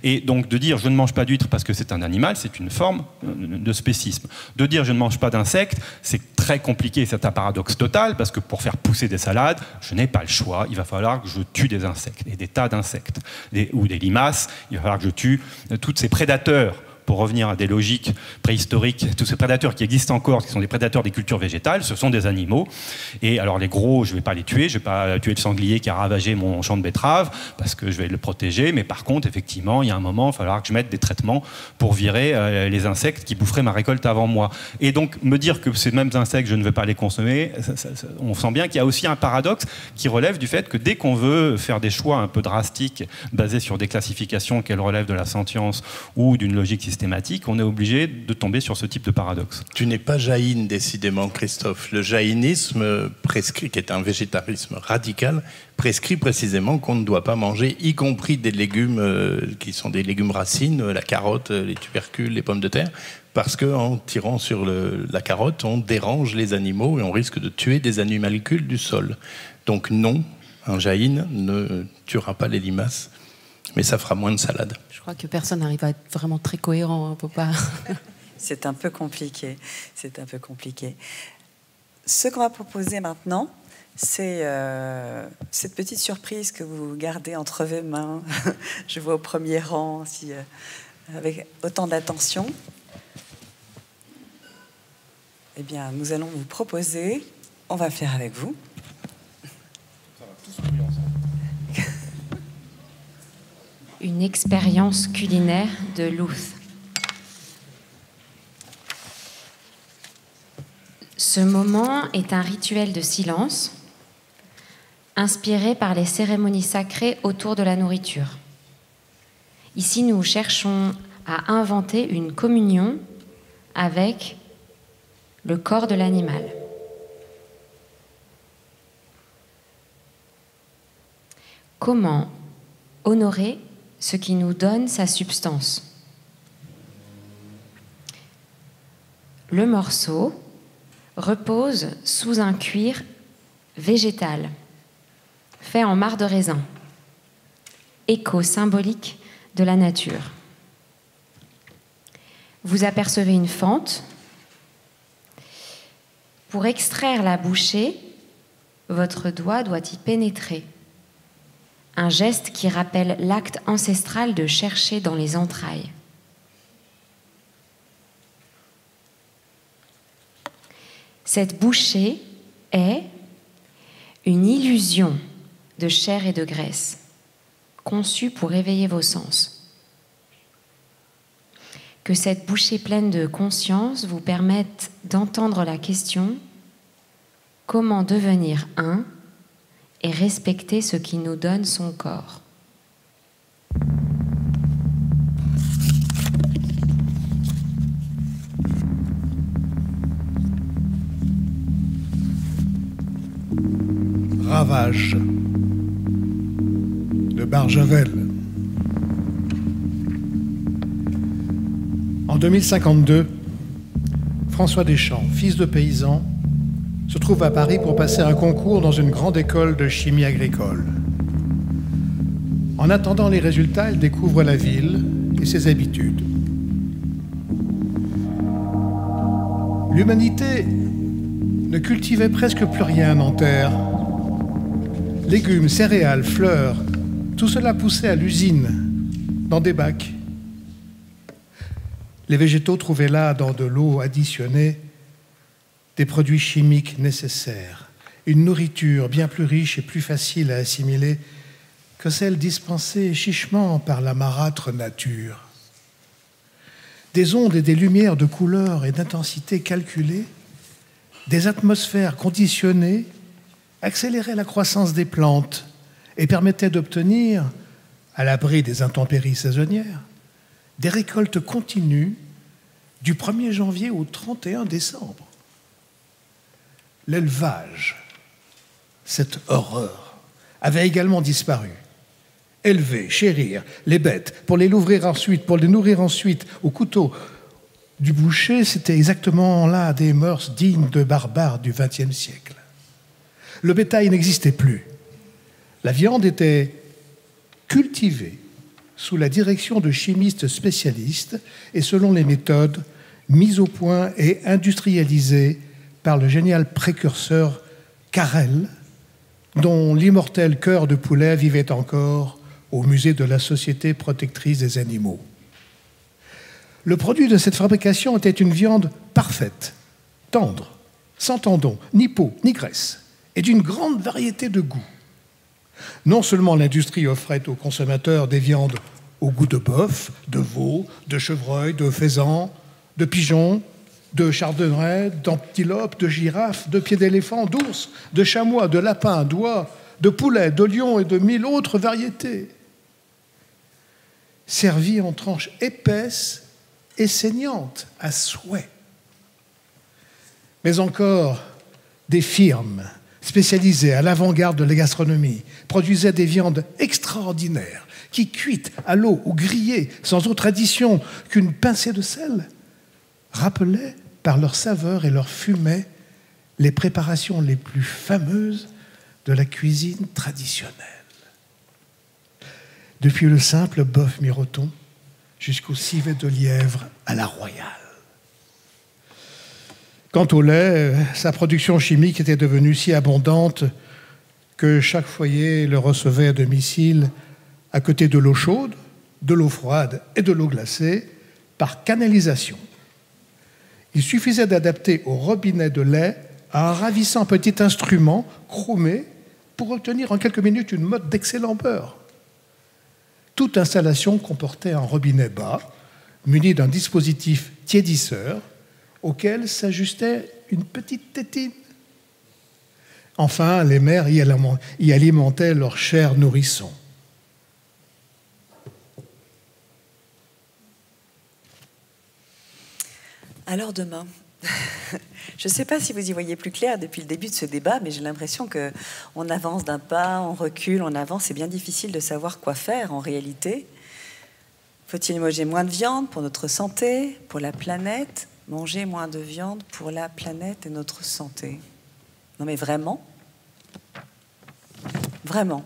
Et donc de dire je ne mange pas d'huîtres parce que c'est un animal, c'est une forme de spécisme. De dire je ne mange pas d'insectes, c'est très compliqué, c'est un paradoxe total, parce que pour faire pousser des salades, je n'ai pas le choix, il va falloir que je tue des insectes, et des tas d'insectes, ou des limaces, il va falloir que je tue tous ces prédateurs, pour revenir à des logiques préhistoriques, tous ces prédateurs qui existent encore, qui sont des prédateurs des cultures végétales, ce sont des animaux. Et alors les gros, je ne vais pas les tuer, je ne vais pas tuer le sanglier qui a ravagé mon champ de betteraves, parce que je vais le protéger, mais par contre, effectivement, il y a un moment, il va falloir que je mette des traitements pour virer les insectes qui boufferaient ma récolte avant moi. Et donc, me dire que ces mêmes insectes, je ne vais pas les consommer, on sent bien qu'il y a aussi un paradoxe qui relève du fait que dès qu'on veut faire des choix un peu drastiques, basés sur des classifications qu'elles relèvent de la sentience ou d'une logique systématique, on est obligé de tomber sur ce type de paradoxe. Tu n'es pas jaïne, décidément, Christophe. Le jaïnisme prescrit, qui est un végétarisme radical, prescrit précisément qu'on ne doit pas manger, y compris des légumes qui sont des légumes racines, la carotte, les tubercules, les pommes de terre, parce qu'en tirant sur la carotte, on dérange les animaux et on risque de tuer des animalcules du sol. Donc non, un jaïne ne tuera pas les limaces, mais ça fera moins de salade. Je crois que personne n'arrive à être vraiment très cohérent. Faut pas... C'est un peu compliqué. C'est un peu compliqué. Ce qu'on va proposer maintenant, c'est cette petite surprise que vous gardez entre vos mains. Je vois au premier rang, avec autant d'attention. Eh bien, nous allons vous proposer, on va faire avec vous. Ça va tous brûler ensemble. Une expérience culinaire de Luth. Ce moment est un rituel de silence, inspiré par les cérémonies sacrées autour de la nourriture. Ici, nous cherchons à inventer une communion avec le corps de l'animal. Comment honorer ce qui nous donne sa substance? le morceau repose sous un cuir végétal, fait en marc de raisin, écho symbolique de la nature. Vous apercevez une fente. Pour extraire la bouchée, votre doigt doit y pénétrer. Un geste qui rappelle l'acte ancestral de chercher dans les entrailles. Cette bouchée est une illusion de chair et de graisse, conçue pour éveiller vos sens. Que cette bouchée pleine de conscience vous permette d'entendre la question « Comment devenir un et respecter ce qui nous donne son corps ?» Ravage de Barjavel. En 2052, François Deschamps, fils de paysan, se trouve à Paris pour passer un concours dans une grande école de chimie agricole. En attendant les résultats, il découvre la ville et ses habitudes. L'humanité ne cultivait presque plus rien en terre. Légumes, céréales, fleurs, tout cela poussait à l'usine, dans des bacs. Les végétaux trouvaient là, dans de l'eau additionnée, des produits chimiques nécessaires, une nourriture bien plus riche et plus facile à assimiler que celle dispensée chichement par la marâtre nature. Des ondes et des lumières de couleur et d'intensité calculées, des atmosphères conditionnées, accéléraient la croissance des plantes et permettaient d'obtenir, à l'abri des intempéries saisonnières, des récoltes continues du 1er janvier au 31 décembre. L'élevage, cette horreur, avait également disparu. Élever, chérir les bêtes, pour les nourrir ensuite au couteau du boucher, c'était exactement là des mœurs dignes de barbares du XXe siècle. Le bétail n'existait plus. La viande était cultivée sous la direction de chimistes spécialistes et selon les méthodes mises au point et industrialisées par le génial précurseur Carrel, dont l'immortel cœur de poulet vivait encore au musée de la Société protectrice des animaux. Le produit de cette fabrication était une viande parfaite, tendre, sans tendons, ni peau, ni graisse, et d'une grande variété de goûts. Non seulement l'industrie offrait aux consommateurs des viandes au goût de bœuf, de veau, de chevreuil, de faisan, de pigeon, de chardonneret, d'antilope, de girafe, de pied d'éléphant, d'ours, de chamois, de lapin, d'oie, de poulet, de lion et de 1000 autres variétés, servies en tranches épaisses et saignantes à souhait. Mais encore, des firmes spécialisées à l'avant-garde de la gastronomie produisaient des viandes extraordinaires qui, cuites à l'eau ou grillées sans autre addition qu'une pincée de sel, rappelaient par leur saveur et leur fumée les préparations les plus fameuses de la cuisine traditionnelle. Depuis le simple bœuf miroton jusqu'au civet de lièvre à la royale. Quant au lait, sa production chimique était devenue si abondante que chaque foyer le recevait à domicile à côté de l'eau chaude, de l'eau froide et de l'eau glacée par canalisation. Il suffisait d'adapter au robinet de lait un ravissant petit instrument chromé pour obtenir en quelques minutes une mode d'excellent beurre. Toute installation comportait un robinet bas, muni d'un dispositif tiédisseur, auquel s'ajustait une petite tétine. Enfin, les mères y alimentaient leurs chers nourrissons. Alors demain, je ne sais pas si vous y voyez plus clair depuis le début de ce débat, mais j'ai l'impression qu'on avance d'un pas, on recule, on avance. C'est bien difficile de savoir quoi faire en réalité. Faut-il manger moins de viande pour notre santé, pour la planète, manger moins de viande pour la planète et notre santé. Non mais vraiment ? Vraiment ?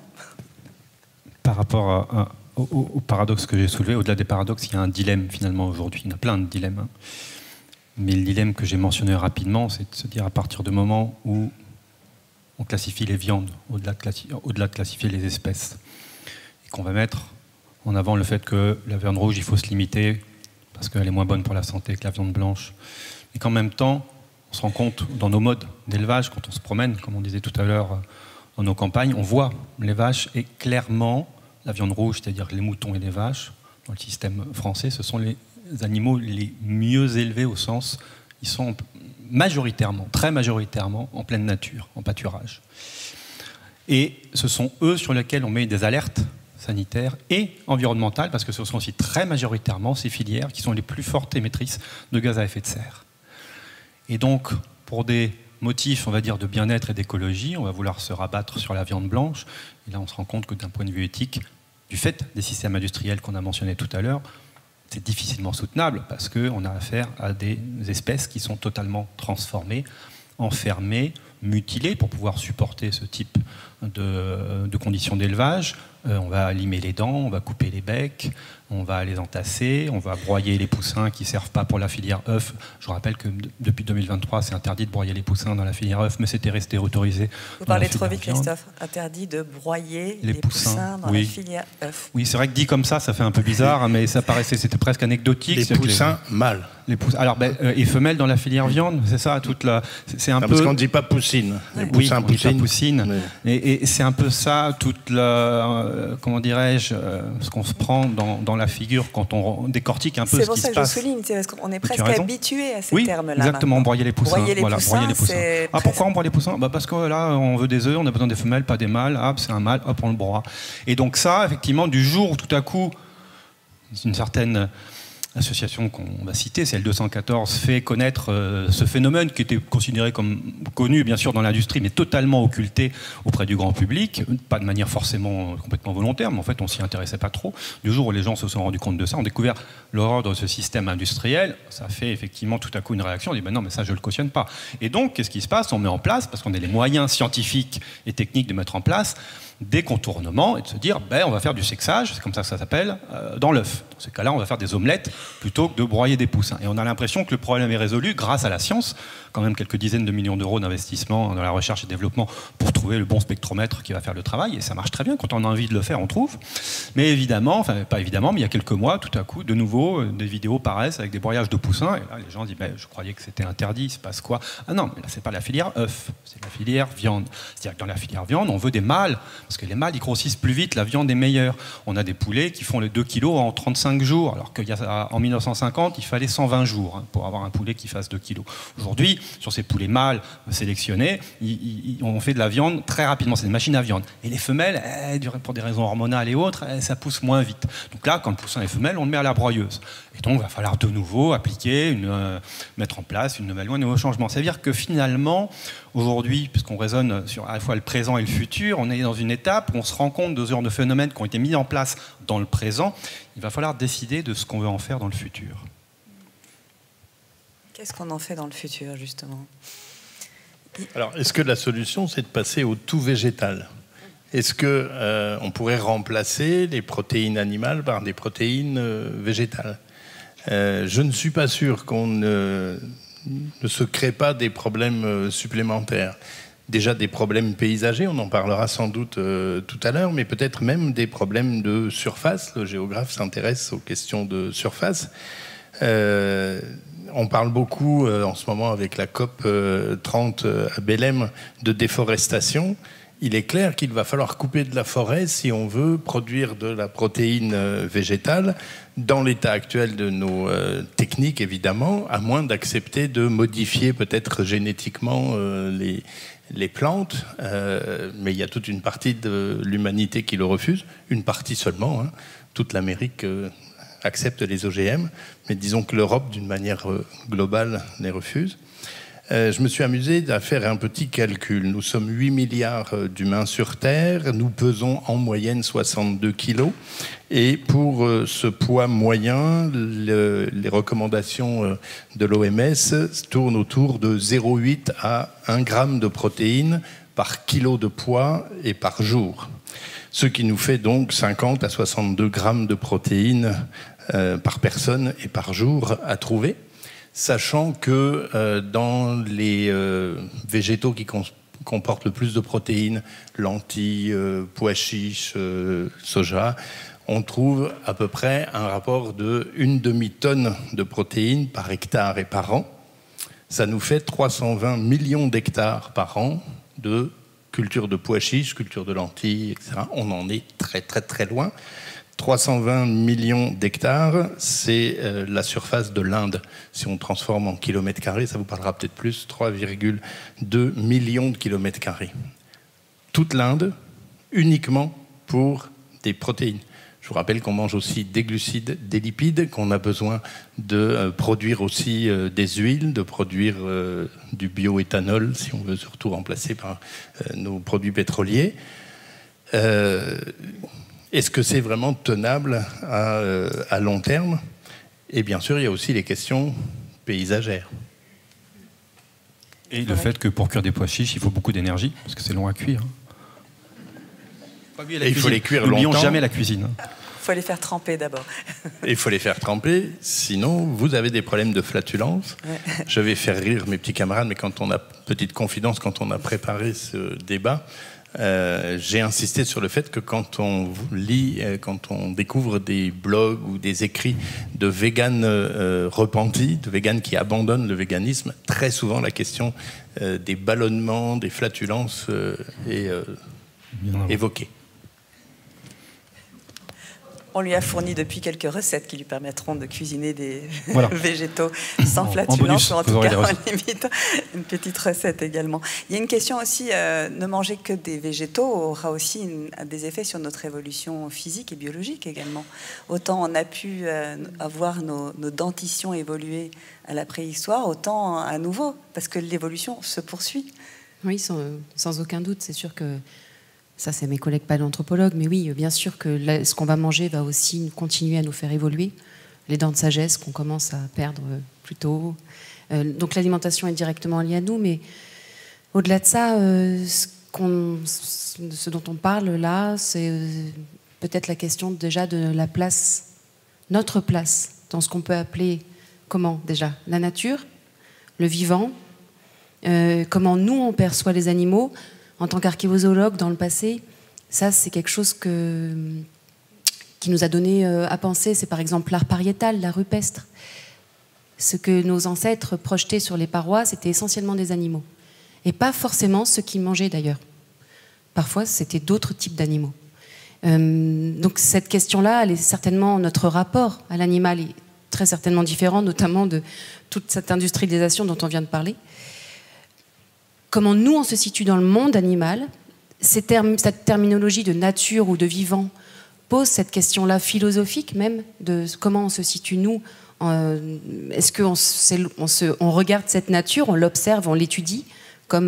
Par rapport au paradoxe que j'ai soulevé, au-delà des paradoxes, il y a un dilemme finalement aujourd'hui. Il y en a plein de dilemmes. Hein. Mais le dilemme que j'ai mentionné rapidement, c'est de se dire à partir du moment où on classifie les viandes, au-delà de classifier les espèces, et qu'on va mettre en avant le fait que la viande rouge, il faut se limiter parce qu'elle est moins bonne pour la santé que la viande blanche, et qu'en même temps, on se rend compte dans nos modes d'élevage, quand on se promène, comme on disait tout à l'heure, dans nos campagnes, on voit les vaches, et clairement, la viande rouge, c'est-à-dire les moutons et les vaches, dans le système français, ce sont les animaux les mieux élevés au sens, ils sont majoritairement, très majoritairement, en pleine nature, en pâturage. Et ce sont eux sur lesquels on met des alertes sanitaires et environnementales, parce que ce sont aussi très majoritairement ces filières qui sont les plus fortes émettrices de gaz à effet de serre. Et donc, pour des motifs, on va dire, de bien-être et d'écologie, on va vouloir se rabattre sur la viande blanche. Et là, on se rend compte que d'un point de vue éthique, du fait des systèmes industriels qu'on a mentionnés tout à l'heure, c'est difficilement soutenable parce qu'on a affaire à des espèces qui sont totalement transformées, enfermées, mutilées pour pouvoir supporter ce type de conditions d'élevage. On va limer les dents, on va couper les becs, on va les entasser, on va broyer les poussins qui ne servent pas pour la filière œuf. Je rappelle que depuis 2023, c'est interdit de broyer les poussins dans la filière œuf, mais c'était resté autorisé. Vous parlez trop vite, Christophe. Interdit de broyer les poussins dans la filière œuf. Oui, c'est vrai que dit comme ça fait un peu bizarre, mais ça paraissait, c'était presque anecdotique. Les poussins mâles. Alors, et femelles dans la filière viande, c'est ça, c'est un peu. Parce qu'on ne dit pas poussine. Les poussins, oui, on dit pas poussine. Mais... Et c'est un peu ça, toute la, comment dirais-je, ce qu'on se prend dans la figure quand on décortique un peu ce qui se passe. C'est pour ça que je souligne, c'est parce qu'on est presque habitué à ces termes-là. Exactement, broyer les poussins. Broyer les poussins. Pourquoi on broie les poussins ? Parce que là, on veut des œufs, on a besoin des femelles, pas des mâles. Hop, c'est un mâle, hop, on le broie. Et donc ça, effectivement, du jour où tout à coup, une certaine association qu'on va citer, c'est L214, fait connaître ce phénomène qui était considéré comme connu, bien sûr, dans l'industrie, mais totalement occulté auprès du grand public, pas de manière forcément complètement volontaire, mais en fait, on s'y intéressait pas trop. Du jour où les gens se sont rendus compte de ça, ont découvert l'horreur de ce système industriel, ça fait effectivement tout à coup une réaction, on dit non, mais ça, je le cautionne pas. Et donc, qu'est-ce qui se passe ? On met en place, parce qu'on a les moyens scientifiques et techniques de mettre en place des contournements et de se dire on va faire du sexage, c'est comme ça que ça s'appelle, dans l'œuf. Dans ce cas-là, on va faire des omelettes plutôt que de broyer des poussins. Et on a l'impression que le problème est résolu grâce à la science, quand même quelques dizaines de millions d'euros d'investissement dans la recherche et développement pour trouver le bon spectromètre qui va faire le travail, et ça marche très bien, quand on a envie de le faire, on trouve. Mais évidemment, enfin pas évidemment, mais il y a quelques mois, tout à coup, de nouveau, des vidéos paraissent avec des broyages de poussins, et là les gens disent je croyais que c'était interdit, il se passe quoi ? Ah non, mais là c'est pas la filière œuf, c'est la filière viande. C'est-à-dire que dans la filière viande, on veut des mâles, parce que les mâles, ils grossissent plus vite, la viande est meilleure. On a des poulets qui font les 2 kilos en 35 jours, alors qu'en 1950, il fallait 120 jours pour avoir un poulet qui fasse 2 kilos. Aujourd'hui, sur ces poulets mâles sélectionnés, on fait de la viande très rapidement, c'est une machine à viande. Et les femelles, pour des raisons hormonales et autres, ça pousse moins vite. Donc là, quand le poussin est femelle, on le met à la broyeuse. Et donc, il va falloir de nouveau appliquer, mettre en place une nouvelle loi, un nouveau changement. C'est-à-dire que finalement, aujourd'hui, puisqu'on raisonne sur à la fois le présent et le futur, on est dans une étape où on se rend compte de ce genre de phénomènes qui ont été mis en place dans le présent. Il va falloir décider de ce qu'on veut en faire dans le futur. Qu'est-ce qu'on en fait dans le futur, justement ? Alors, est-ce que la solution, c'est de passer au tout végétal ? Est-ce qu'on pourrait remplacer les protéines animales par des protéines végétales ? Je ne suis pas sûr qu'on ne se crée pas des problèmes supplémentaires. Déjà des problèmes paysagers, on en parlera sans doute tout à l'heure, mais peut-être même des problèmes de surface. Le géographe s'intéresse aux questions de surface. On parle beaucoup en ce moment avec la COP 30 à Belém de déforestation. Il est clair qu'il va falloir couper de la forêt si on veut produire de la protéine végétale dans l'état actuel de nos techniques, évidemment, à moins d'accepter de modifier peut-être génétiquement les plantes. Mais il y a toute une partie de l'humanité qui le refuse, une partie seulement. Hein. Toute l'Amérique accepte les OGM, mais disons que l'Europe, d'une manière globale, les refuse. Je me suis amusé à faire un petit calcul. Nous sommes 8 milliards d'humains sur Terre, nous pesons en moyenne 62 kilos. Et pour ce poids moyen, les recommandations de l'OMS tournent autour de 0,8 à 1 gramme de protéines par kilo de poids et par jour. Ce qui nous fait donc 50 à 62 grammes de protéines par personne et par jour à trouver. Sachant que dans les végétaux qui comportent le plus de protéines, lentilles, pois chiches, soja, on trouve à peu près un rapport de 1 demi-tonne de protéines par hectare et par an. Ça nous fait 320 millions d'hectares par an de culture de pois chiches, culture de lentilles, etc. On en est très très très loin. 320 millions d'hectares, c'est la surface de l'Inde. Si on transforme en kilomètres carrés, ça vous parlera peut-être plus, 3,2 millions de kilomètres carrés. Toute l'Inde, uniquement pour des protéines. Je vous rappelle qu'on mange aussi des glucides, des lipides, qu'on a besoin de produire aussi des huiles, de produire du bioéthanol, si on veut surtout remplacer par nos produits pétroliers. Est-ce que c'est vraiment tenable à long terme? Et bien sûr, il y a aussi les questions paysagères. Et le fait que pour cuire des pois chiches, il faut beaucoup d'énergie, parce que c'est long à cuire. Et il faut les cuire longtemps. N'oublions jamais la cuisine. Il faut les faire tremper d'abord. Il faut les faire tremper, sinon vous avez des problèmes de flatulence. Ouais. Je vais faire rire mes petits camarades, mais quand on a, petite confidence, quand on a préparé ce débat, j'ai insisté sur le fait que quand on lit, quand on découvre des blogs ou des écrits de véganes repentis, de véganes qui abandonnent le véganisme, très souvent la question des ballonnements, des flatulences est évoquée. On lui a fourni depuis quelques recettes qui lui permettront de cuisiner des végétaux sans bonus, flatulence, ou en tout cas, en limite, une petite recette également. Il y a une question aussi, ne manger que des végétaux aura aussi des effets sur notre évolution physique et biologique également. Autant on a pu avoir nos dentitions évoluer à la préhistoire, autant à nouveau, parce que l'évolution se poursuit. Oui, sans aucun doute, c'est sûr que ça, c'est mes collègues paléanthropologues, mais oui, bien sûr que ce qu'on va manger va aussi continuer à nous faire évoluer. Les dents de sagesse qu'on commence à perdre plus tôt. Donc l'alimentation est directement liée à nous, mais au-delà de ça, ce dont on parle là, c'est peut-être la question déjà de la place, notre place, dans ce qu'on peut appeler, comment déjà, la nature, le vivant, comment nous on perçoit les animaux. En tant qu'archéozoologue dans le passé, ça c'est quelque chose qui nous a donné à penser. C'est par exemple l'art pariétal, l'art rupestre. Ce que nos ancêtres projetaient sur les parois, c'était essentiellement des animaux. Et pas forcément ceux qu'ils mangeaient d'ailleurs. Parfois, c'était d'autres types d'animaux. Donc cette question-là, elle est certainement, notre rapport à l'animal est très certainement différent, notamment de toute cette industrialisation dont on vient de parler. Comment nous, on se situe dans le monde animal, cette terminologie de nature ou de vivant pose cette question-là philosophique même, de comment on se situe nous. Est-ce qu'on regarde cette nature, on l'observe, on l'étudie, comme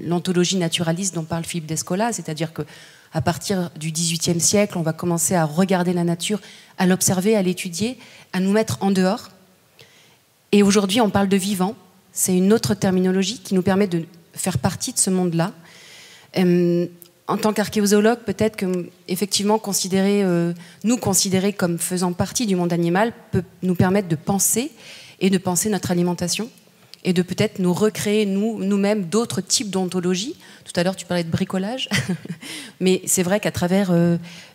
l'ontologie naturaliste dont parle Philippe Descola, c'est-à-dire qu'à partir du XVIIIe siècle, on va commencer à regarder la nature, à l'observer, à l'étudier, à nous mettre en dehors. Et aujourd'hui, on parle de vivant. C'est une autre terminologie qui nous permet de faire partie de ce monde-là. En tant qu'archéozoologue, peut-être que effectivement nous considérer comme faisant partie du monde animal peut nous permettre de penser et de penser notre alimentation et de peut-être nous recréer nous-mêmes d'autres types d'ontologie. Tout à l'heure, tu parlais de bricolage, mais c'est vrai qu'à travers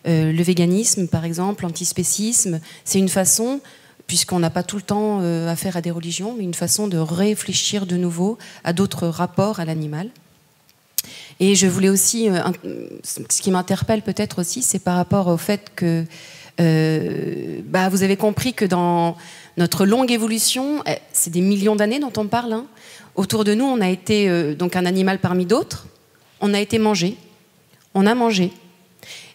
le véganisme, par exemple, l'antispécisme, c'est une façon, puisqu'on n'a pas tout le temps affaire à des religions, mais une façon de réfléchir de nouveau à d'autres rapports à l'animal. Et je voulais aussi, ce qui m'interpelle peut-être aussi, c'est par rapport au fait que vous avez compris que dans notre longue évolution, c'est des millions d'années dont on parle, hein, autour de nous, on a été donc un animal parmi d'autres, on a été mangé, on a mangé.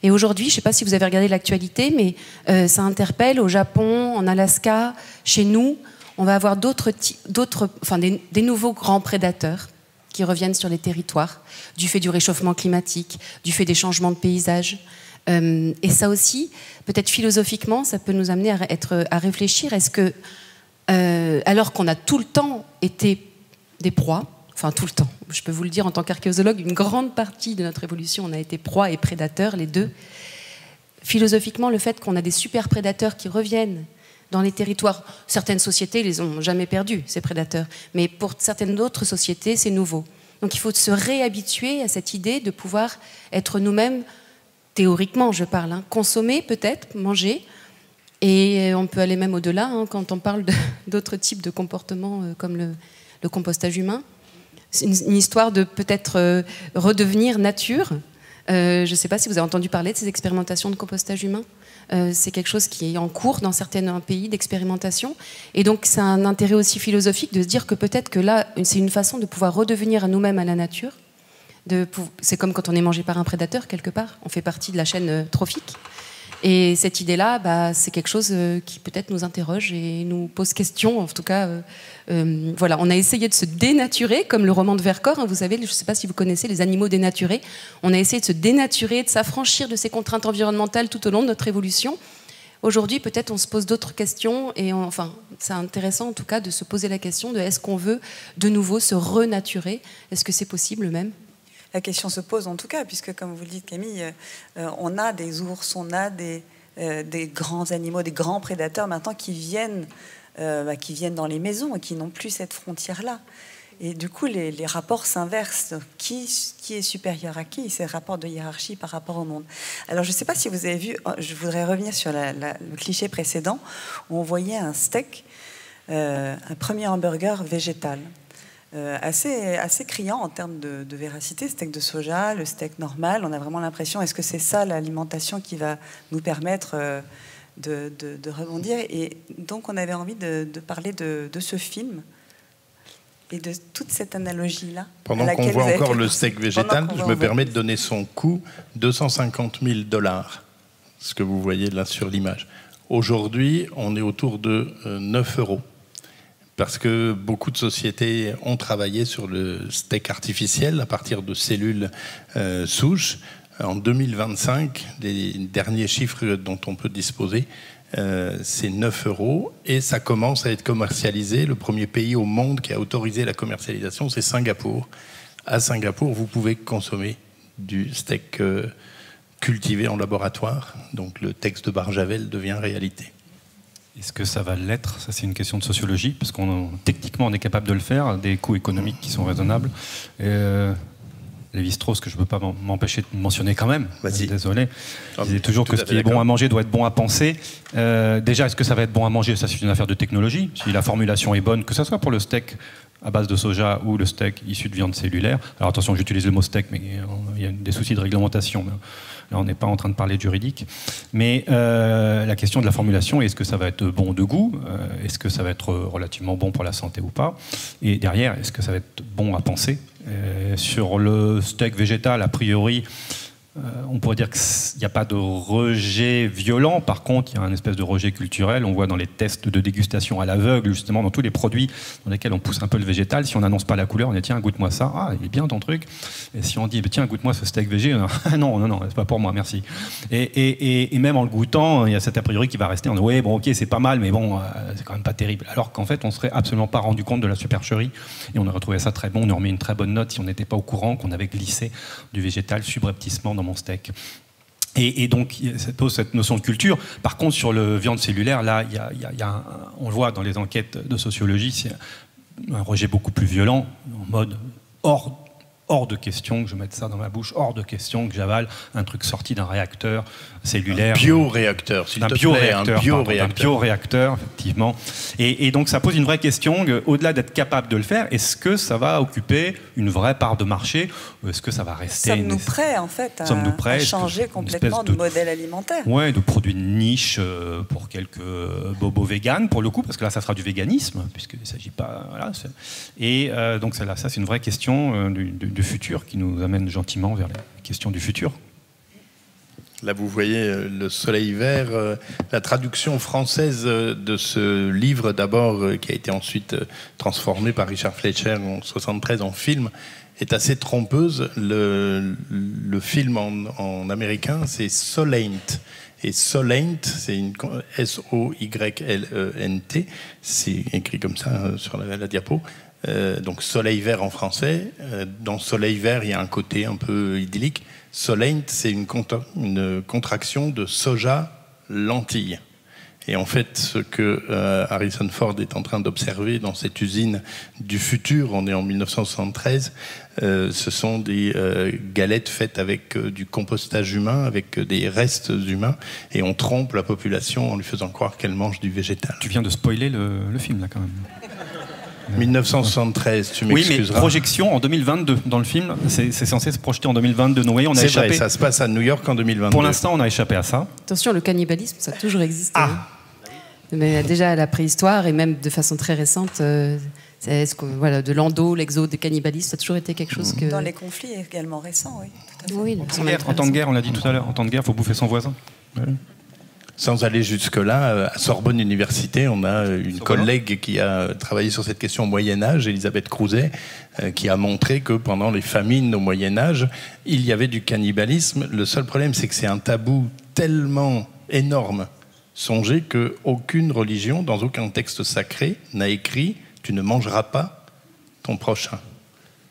Et aujourd'hui, je ne sais pas si vous avez regardé l'actualité, mais ça interpelle au Japon, en Alaska, chez nous, on va avoir des nouveaux grands prédateurs qui reviennent sur les territoires, du fait du réchauffement climatique, du fait des changements de paysage. Et ça aussi, peut-être philosophiquement, ça peut nous amener à réfléchir. Est-ce que, alors qu'on a tout le temps été des proies, enfin tout le temps, je peux vous le dire en tant qu'archéologue, une grande partie de notre évolution, on a été proie et prédateur, les deux. Philosophiquement, le fait qu'on a des super prédateurs qui reviennent dans les territoires, certaines sociétés les ont jamais perdus, ces prédateurs, mais pour certaines autres sociétés, c'est nouveau. Donc il faut se réhabituer à cette idée de pouvoir être nous-mêmes, théoriquement je parle, consommer peut-être, manger, et on peut aller même au-delà quand on parle d'autres types de comportements comme le compostage humain. C'est une histoire de peut-être redevenir nature. Je ne sais pas si vous avez entendu parler de ces expérimentations de compostage humain. C'est quelque chose qui est en cours dans certains pays d'expérimentation. Et donc, c'est un intérêt aussi philosophique de se dire que peut-être que là, c'est une façon de pouvoir redevenir à nous-mêmes à la nature. C'est comme quand on est mangé par un prédateur, quelque part. On fait partie de la chaîne trophique. Et cette idée-là, c'est quelque chose qui peut-être nous interroge et nous pose question. En tout cas, voilà, on a essayé de se dénaturer, comme le roman de Vercors. Vous savez, je ne sais pas si vous connaissez les animaux dénaturés. On a essayé de se dénaturer, de s'affranchir de ces contraintes environnementales tout au long de notre évolution. Aujourd'hui, peut-être, on se pose d'autres questions. Et c'est intéressant, en tout cas, de se poser la question de est-ce qu'on veut de nouveau se renaturer? Est-ce que c'est possible même? La question se pose en tout cas, puisque comme vous le dites Camille, on a des ours, on a des grands animaux, des grands prédateurs maintenant qui viennent dans les maisons et qui n'ont plus cette frontière-là. Et du coup, les rapports s'inversent. Qui est supérieur à qui? Ces rapports de hiérarchie par rapport au monde. Alors je ne sais pas si vous avez vu, je voudrais revenir sur le cliché précédent, où on voyait un steak, un premier hamburger végétal. Assez criant en termes de véracité, steak de soja, le steak normal. On a vraiment l'impression, est-ce que c'est ça l'alimentation qui va nous permettre de rebondir? Et donc on avait envie de parler de ce film et de toute cette analogie-là. Pendant qu'on voit encore le steak végétal, je me permets de donner son coût, 250 000 $, ce que vous voyez là sur l'image. Aujourd'hui, on est autour de 9 €. Parce que beaucoup de sociétés ont travaillé sur le steak artificiel à partir de cellules souches. En 2025, les derniers chiffres dont on peut disposer, c'est 9 € et ça commence à être commercialisé. Le premier pays au monde qui a autorisé la commercialisation, c'est Singapour. À Singapour, vous pouvez consommer du steak cultivé en laboratoire. Donc le texte de Barjavel devient réalité. Est-ce que ça va l'être? Ça, c'est une question de sociologie, parce techniquement, on est capable de le faire, à des coûts économiques qui sont raisonnables. Lévi-Strauss, que je ne peux pas m'empêcher de mentionner quand même, désolé, il disait toujours que ce qui est bon à manger doit être bon à penser. Déjà, est-ce que ça va être bon à manger? Ça, c'est une affaire de technologie. Si la formulation est bonne, que ce soit pour le steak à base de soja ou le steak issu de viande cellulaire. Alors attention, j'utilise le mot steak, mais il y a des soucis de réglementation. Là, on n'est pas en train de parler de juridique. Mais la question de la formulation, est-ce que ça va être bon de goût? Est-ce que ça va être relativement bon pour la santé ou pas? Et derrière, est-ce que ça va être bon à penser? Sur le steak végétal, a priori, on pourrait dire qu'il n'y a pas de rejet violent. Par contre, il y a un espèce de rejet culturel. On voit dans les tests de dégustation à l'aveugle, justement, dans tous les produits dans lesquels on pousse un peu le végétal. Si on n'annonce pas la couleur, on dit tiens, goûte-moi ça. Ah, il est bien ton truc. Et si on dit tiens, goûte-moi ce steak végé, non, c'est pas pour moi, merci. Et même en le goûtant, il y a cet a priori qui va rester. On dit ouais, bon, ok, c'est pas mal, mais bon, c'est quand même pas terrible. Alors qu'en fait, on serait absolument pas rendu compte de la supercherie. Et on aurait trouvé ça très bon. On aurait mis une très bonne note si on n'était pas au courant qu'on avait glissé du végétal subrepticement dans mon steak. Et donc, ça pose cette notion de culture. Par contre, sur le viande cellulaire, là, on le voit dans les enquêtes de sociologie, c'est un rejet beaucoup plus violent, en mode hors de question que je mette ça dans ma bouche, hors de question que j'avale un truc sorti d'un réacteur cellulaire. Un bioréacteur, s'il te plaît. Un bioréacteur, effectivement. Et donc ça pose une vraie question, au-delà d'être capable de le faire, est-ce que ça va occuper une vraie part de marché? Ou est-ce que ça va rester... Sommes-nous prêts, en fait, à changer complètement de modèle alimentaire? Oui, de produits de niche pour quelques bobos véganes, pour le coup, parce que là, ça sera du véganisme, puisqu'il ne s'agit pas... Voilà, et donc ça, c'est une vraie question du futur qui nous amène gentiment vers les questions du futur. Là, vous voyez le soleil vert. La traduction française de ce livre, d'abord, qui a été ensuite transformé par Richard Fleischer en 1973 en film, est assez trompeuse. Le film en américain, c'est Solent. Et Solent, c'est une S-O-Y-L-E-N-T. C'est écrit comme ça sur la diapo. Donc soleil vert en français. Dans soleil vert, il y a un côté un peu idyllique. Solent, c'est une contraction de soja lentille. Et en fait, ce que Harrison Ford est en train d'observer dans cette usine du futur, on est en 1973, ce sont des galettes faites avec du compostage humain, avec des restes humains, et on trompe la population en lui faisant croire qu'elle mange du végétal. Tu viens de spoiler le film, là, quand même. 1973, tu m'excuseras. Oui, mais projection en 2022 dans le film, c'est censé se projeter en 2022. Noé, on a échappé. C'est vrai, ça se passe à New York en 2022. Pour l'instant, on a échappé à ça. Attention, le cannibalisme, ça a toujours existé. Ah. Mais déjà à la préhistoire et même de façon très récente, voilà, de l'endo, l'exode, du cannibalisme, ça a toujours été quelque chose que... Dans les conflits également récents, oui. Tout à fait. Oui, En temps de guerre, on l'a dit tout à l'heure, en temps de guerre, il faut bouffer son voisin. Ouais. Sans aller jusque-là, à Sorbonne Université, on a une collègue qui a travaillé sur cette question au Moyen-Âge, Elisabeth Crouzet, qui a montré que pendant les famines au Moyen-Âge, il y avait du cannibalisme. Le seul problème, c'est que c'est un tabou tellement énorme. Songez qu'aucune religion, dans aucun texte sacré, n'a écrit « tu ne mangeras pas ton prochain ».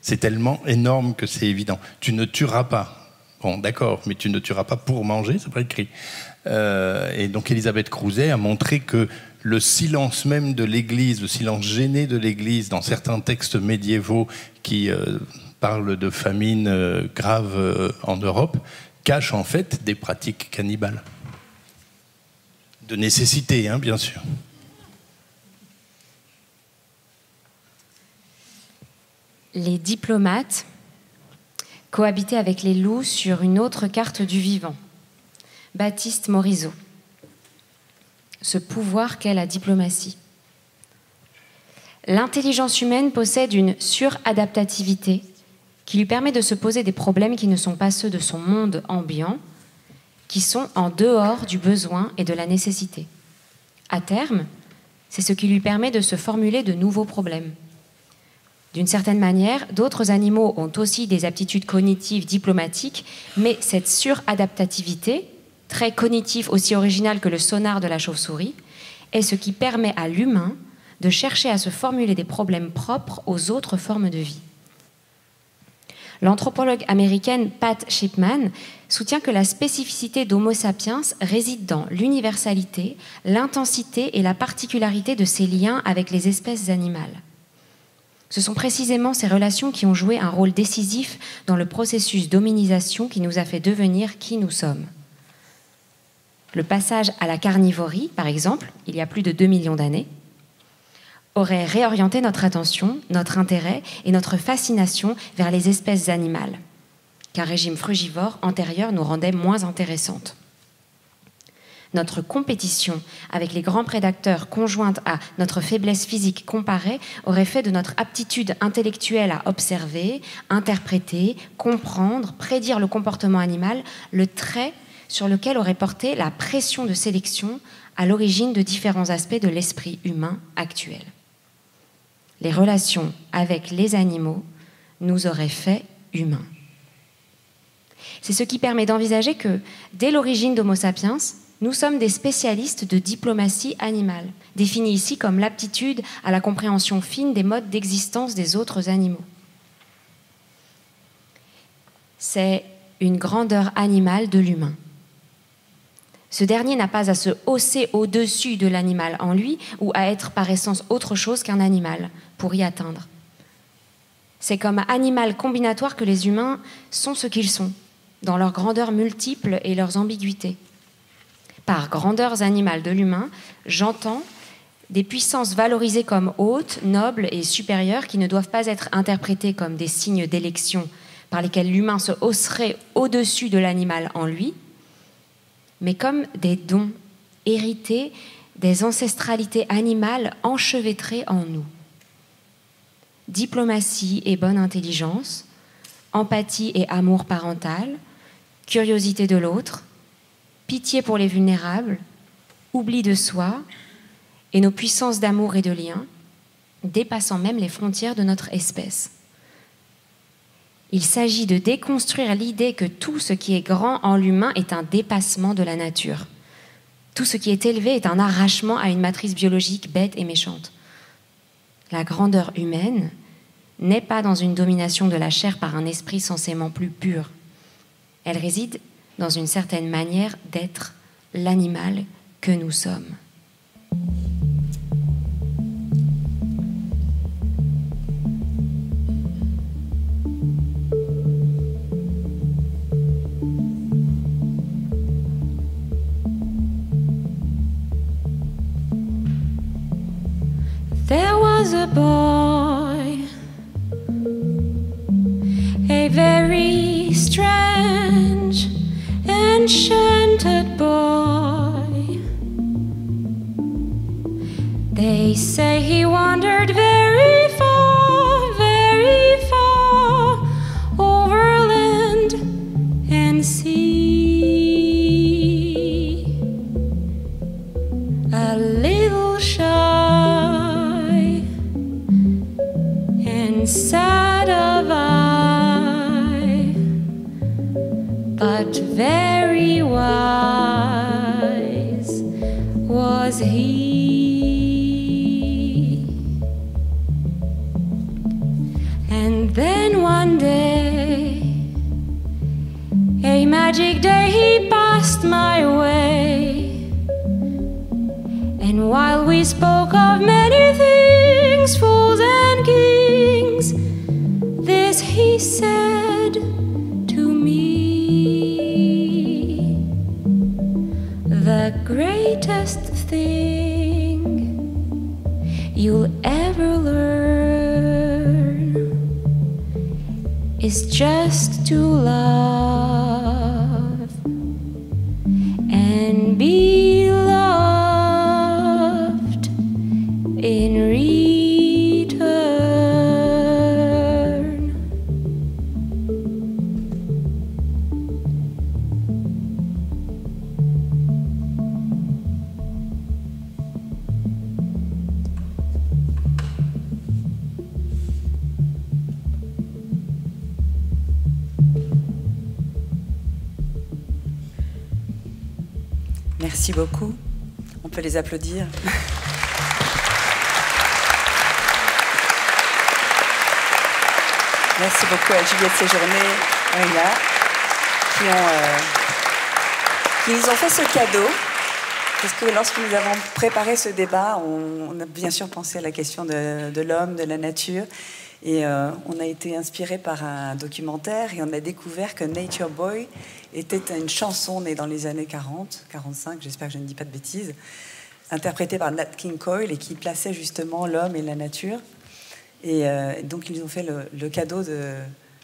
C'est tellement énorme que c'est évident. Tu ne tueras pas. Bon, d'accord, mais tu ne tueras pas pour manger, c'est pas écrit. Et donc Elisabeth Crouzet a montré que le silence même de l'Église, le silence gêné de l'Église dans certains textes médiévaux qui parlent de famine grave en Europe, cache en fait des pratiques cannibales. De nécessité, hein, bien sûr. Les diplomates cohabitaient avec les loups sur une autre carte du vivant. Baptiste Morisot. Ce pouvoir qu'est la diplomatie. L'intelligence humaine possède une suradaptativité qui lui permet de se poser des problèmes qui ne sont pas ceux de son monde ambiant, qui sont en dehors du besoin et de la nécessité. À terme, c'est ce qui lui permet de se formuler de nouveaux problèmes. D'une certaine manière, d'autres animaux ont aussi des aptitudes cognitives diplomatiques, mais cette suradaptativité, très cognitive, aussi originale que le sonar de la chauve-souris, est ce qui permet à l'humain de chercher à se formuler des problèmes propres aux autres formes de vie. L'anthropologue américaine Pat Shipman soutient que la spécificité d'Homo sapiens réside dans l'universalité, l'intensité et la particularité de ses liens avec les espèces animales. Ce sont précisément ces relations qui ont joué un rôle décisif dans le processus d'hominisation qui nous a fait devenir qui nous sommes. Le passage à la carnivorie, par exemple, il y a plus de 2 millions d'années, aurait réorienté notre attention, notre intérêt et notre fascination vers les espèces animales, qu'un régime frugivore antérieur nous rendait moins intéressantes. Notre compétition avec les grands prédateurs conjointe à notre faiblesse physique comparée aurait fait de notre aptitude intellectuelle à observer, interpréter, comprendre, prédire le comportement animal le trait sur lequel aurait porté la pression de sélection à l'origine de différents aspects de l'esprit humain actuel. Les relations avec les animaux nous auraient fait humains. C'est ce qui permet d'envisager que, dès l'origine d'Homo sapiens, nous sommes des spécialistes de diplomatie animale, définis ici comme l'aptitude à la compréhension fine des modes d'existence des autres animaux. C'est une grandeur animale de l'humain. Ce dernier n'a pas à se hausser au-dessus de l'animal en lui ou à être par essence autre chose qu'un animal pour y atteindre. C'est comme animal combinatoire que les humains sont ce qu'ils sont, dans leurs grandeurs multiples et leurs ambiguïtés. Par grandeurs animales de l'humain, j'entends des puissances valorisées comme hautes, nobles et supérieures qui ne doivent pas être interprétées comme des signes d'élection par lesquels l'humain se hausserait au-dessus de l'animal en lui, mais comme des dons hérités des ancestralités animales enchevêtrées en nous. Diplomatie et bonne intelligence, empathie et amour parental, curiosité de l'autre, pitié pour les vulnérables, oubli de soi et nos puissances d'amour et de lien, dépassant même les frontières de notre espèce. Il s'agit de déconstruire l'idée que tout ce qui est grand en l'humain est un dépassement de la nature. Tout ce qui est élevé est un arrachement à une matrice biologique bête et méchante. La grandeur humaine n'est pas dans une domination de la chair par un esprit censément plus pur. Elle réside dans une certaine manière d'être l'animal que nous sommes. There was a boy, a very strange, enchanted boy. They say he wandered very far over land and sea. A little shy and sad of eye, but very wise was he. And then one day, a magic day, he passed my way. And while we spoke of many things, fools and kings, this he said to me: the greatest thing you'll ever learn is just to love and be loved in return. Merci beaucoup. On peut les applaudir. Merci beaucoup à Juliette Séjourné, Rina, qui nous ont fait ce cadeau. Parce que lorsque nous avons préparé ce débat, on a bien sûr pensé à la question de l'homme, de la nature. Et on a été inspiré par un documentaire et on a découvert que Nature Boy était une chanson née dans les années 40, 45, j'espère que je ne dis pas de bêtises, interprétée par Nat King Cole et qui plaçait justement l'homme et la nature. Et donc ils nous ont fait le cadeau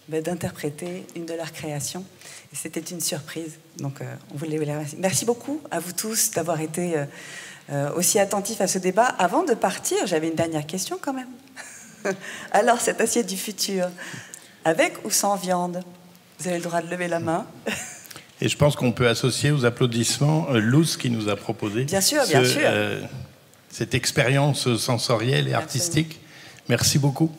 d'interpréter une de leurs créations. Et c'était une surprise. Donc on voulait les remercier. Merci beaucoup à vous tous d'avoir été aussi attentifs à ce débat. Avant de partir, j'avais une dernière question quand même. Alors, cette assiette du futur, avec ou sans viande? Vous avez le droit de lever la main. Et je pense qu'on peut associer aux applaudissements Luz qui nous a proposé bien sûr, bien sûr. Cette expérience sensorielle et artistique. Merci beaucoup.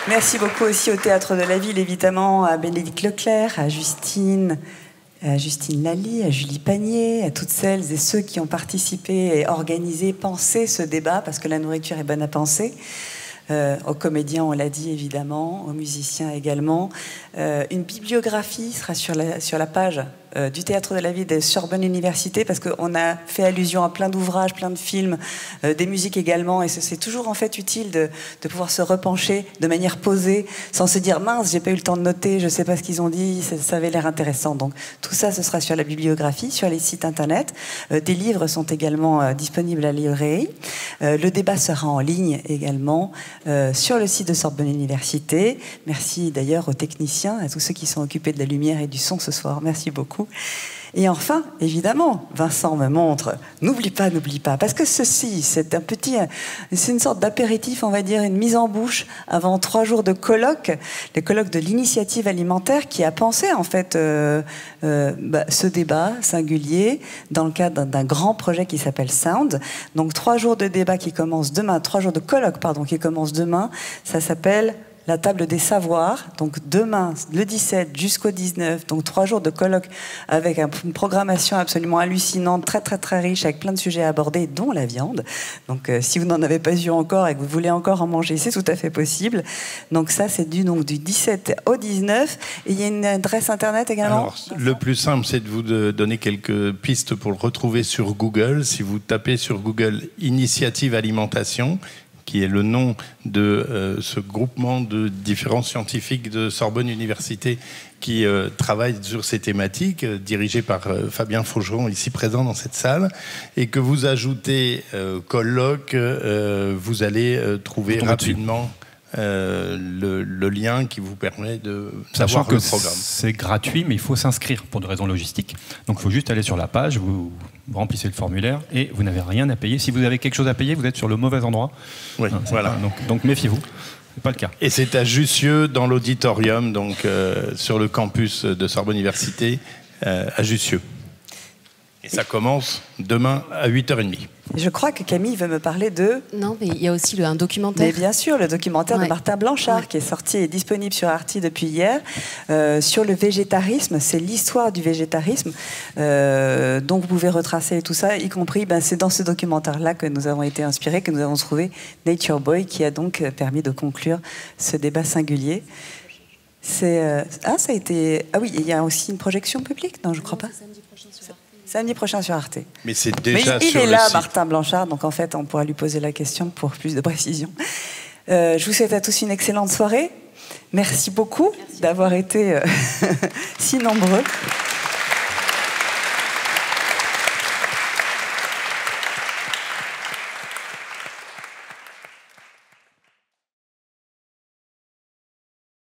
Merci beaucoup aussi au Théâtre de la Ville, évidemment, à Bénédicte Leclerc, à Justine Lally, à Julie Panier, à toutes celles et ceux qui ont participé et organisé, pensé ce débat, parce que la nourriture est bonne à penser. Aux comédiens, on l'a dit évidemment, aux musiciens également. Une bibliographie sera sur la page du Théâtre de la Ville de Sorbonne Université, parce qu'on a fait allusion à plein d'ouvrages, plein de films, des musiques également, et c'est toujours en fait utile de pouvoir se repencher de manière posée, sans se dire mince, j'ai pas eu le temps de noter, je sais pas ce qu'ils ont dit, ça avait l'air intéressant. Donc tout ça, ce sera sur la bibliographie, sur les sites internet. Des livres sont également disponibles à la librairie. Le débat sera en ligne également sur le site de Sorbonne Université. Merci d'ailleurs aux techniciens, à tous ceux qui sont occupés de la lumière et du son ce soir. Merci beaucoup. beaucoup. Et enfin, évidemment, Vincent me montre, n'oublie pas, parce que ceci, c'est une sorte d'apéritif, on va dire, une mise en bouche avant 3 jours de colloque, les colloques de l'initiative alimentaire qui a pensé, en fait, ce débat singulier dans le cadre d'un grand projet qui s'appelle Sound. Donc 3 jours de débat qui commencent demain, 3 jours de colloque, pardon, qui commencent demain, ça s'appelle la table des savoirs, donc demain, le 17 jusqu'au 19, donc 3 jours de colloque avec une programmation absolument hallucinante, très très très riche, avec plein de sujets à aborder, dont la viande. Donc si vous n'en avez pas eu encore et que vous voulez encore en manger, c'est tout à fait possible. Donc ça, c'est du 17 au 19. Et il y a une adresse internet également. Alors, le plus simple, c'est de vous donner quelques pistes pour le retrouver sur Google. Si vous tapez sur Google « Initiative Alimentation », qui est le nom de ce groupement de différents scientifiques de Sorbonne Université qui travaillent sur ces thématiques, dirigés par Fabien Faugeron, ici présent dans cette salle, et que vous ajoutez colloque, vous allez trouver rapidement le lien qui vous permet de savoir le programme. C'est gratuit, mais il faut s'inscrire pour des raisons logistiques. Donc il faut juste aller sur la page, vous remplissez le formulaire et vous n'avez rien à payer. Si vous avez quelque chose à payer, vous êtes sur le mauvais endroit. Oui, voilà. Donc méfiez-vous. C'est pas le cas. Et c'est à Jussieu, dans l'auditorium, donc sur le campus de Sorbonne Université, à Jussieu. Et ça commence demain à 8h30. Je crois que Camille veut me parler de... Non, mais il y a aussi un documentaire. Mais bien sûr, le documentaire de Martin Blanchard qui est sorti et disponible sur Arte depuis hier, sur le végétarisme. C'est l'histoire du végétarisme. Donc vous pouvez retracer tout ça, y compris, c'est dans ce documentaire-là que nous avons été inspirés, que nous avons trouvé Nature Boy, qui a donc permis de conclure ce débat singulier. Ça a été... Ah oui, il y a aussi une projection publique? Non, je ne crois pas. Samedi prochain sur Arte. Mais c'est déjà il sur est le là, site. Martin Blanchard, donc en fait, on pourra lui poser la question pour plus de précision. Je vous souhaite à tous une excellente soirée. Merci beaucoup d'avoir été si nombreux.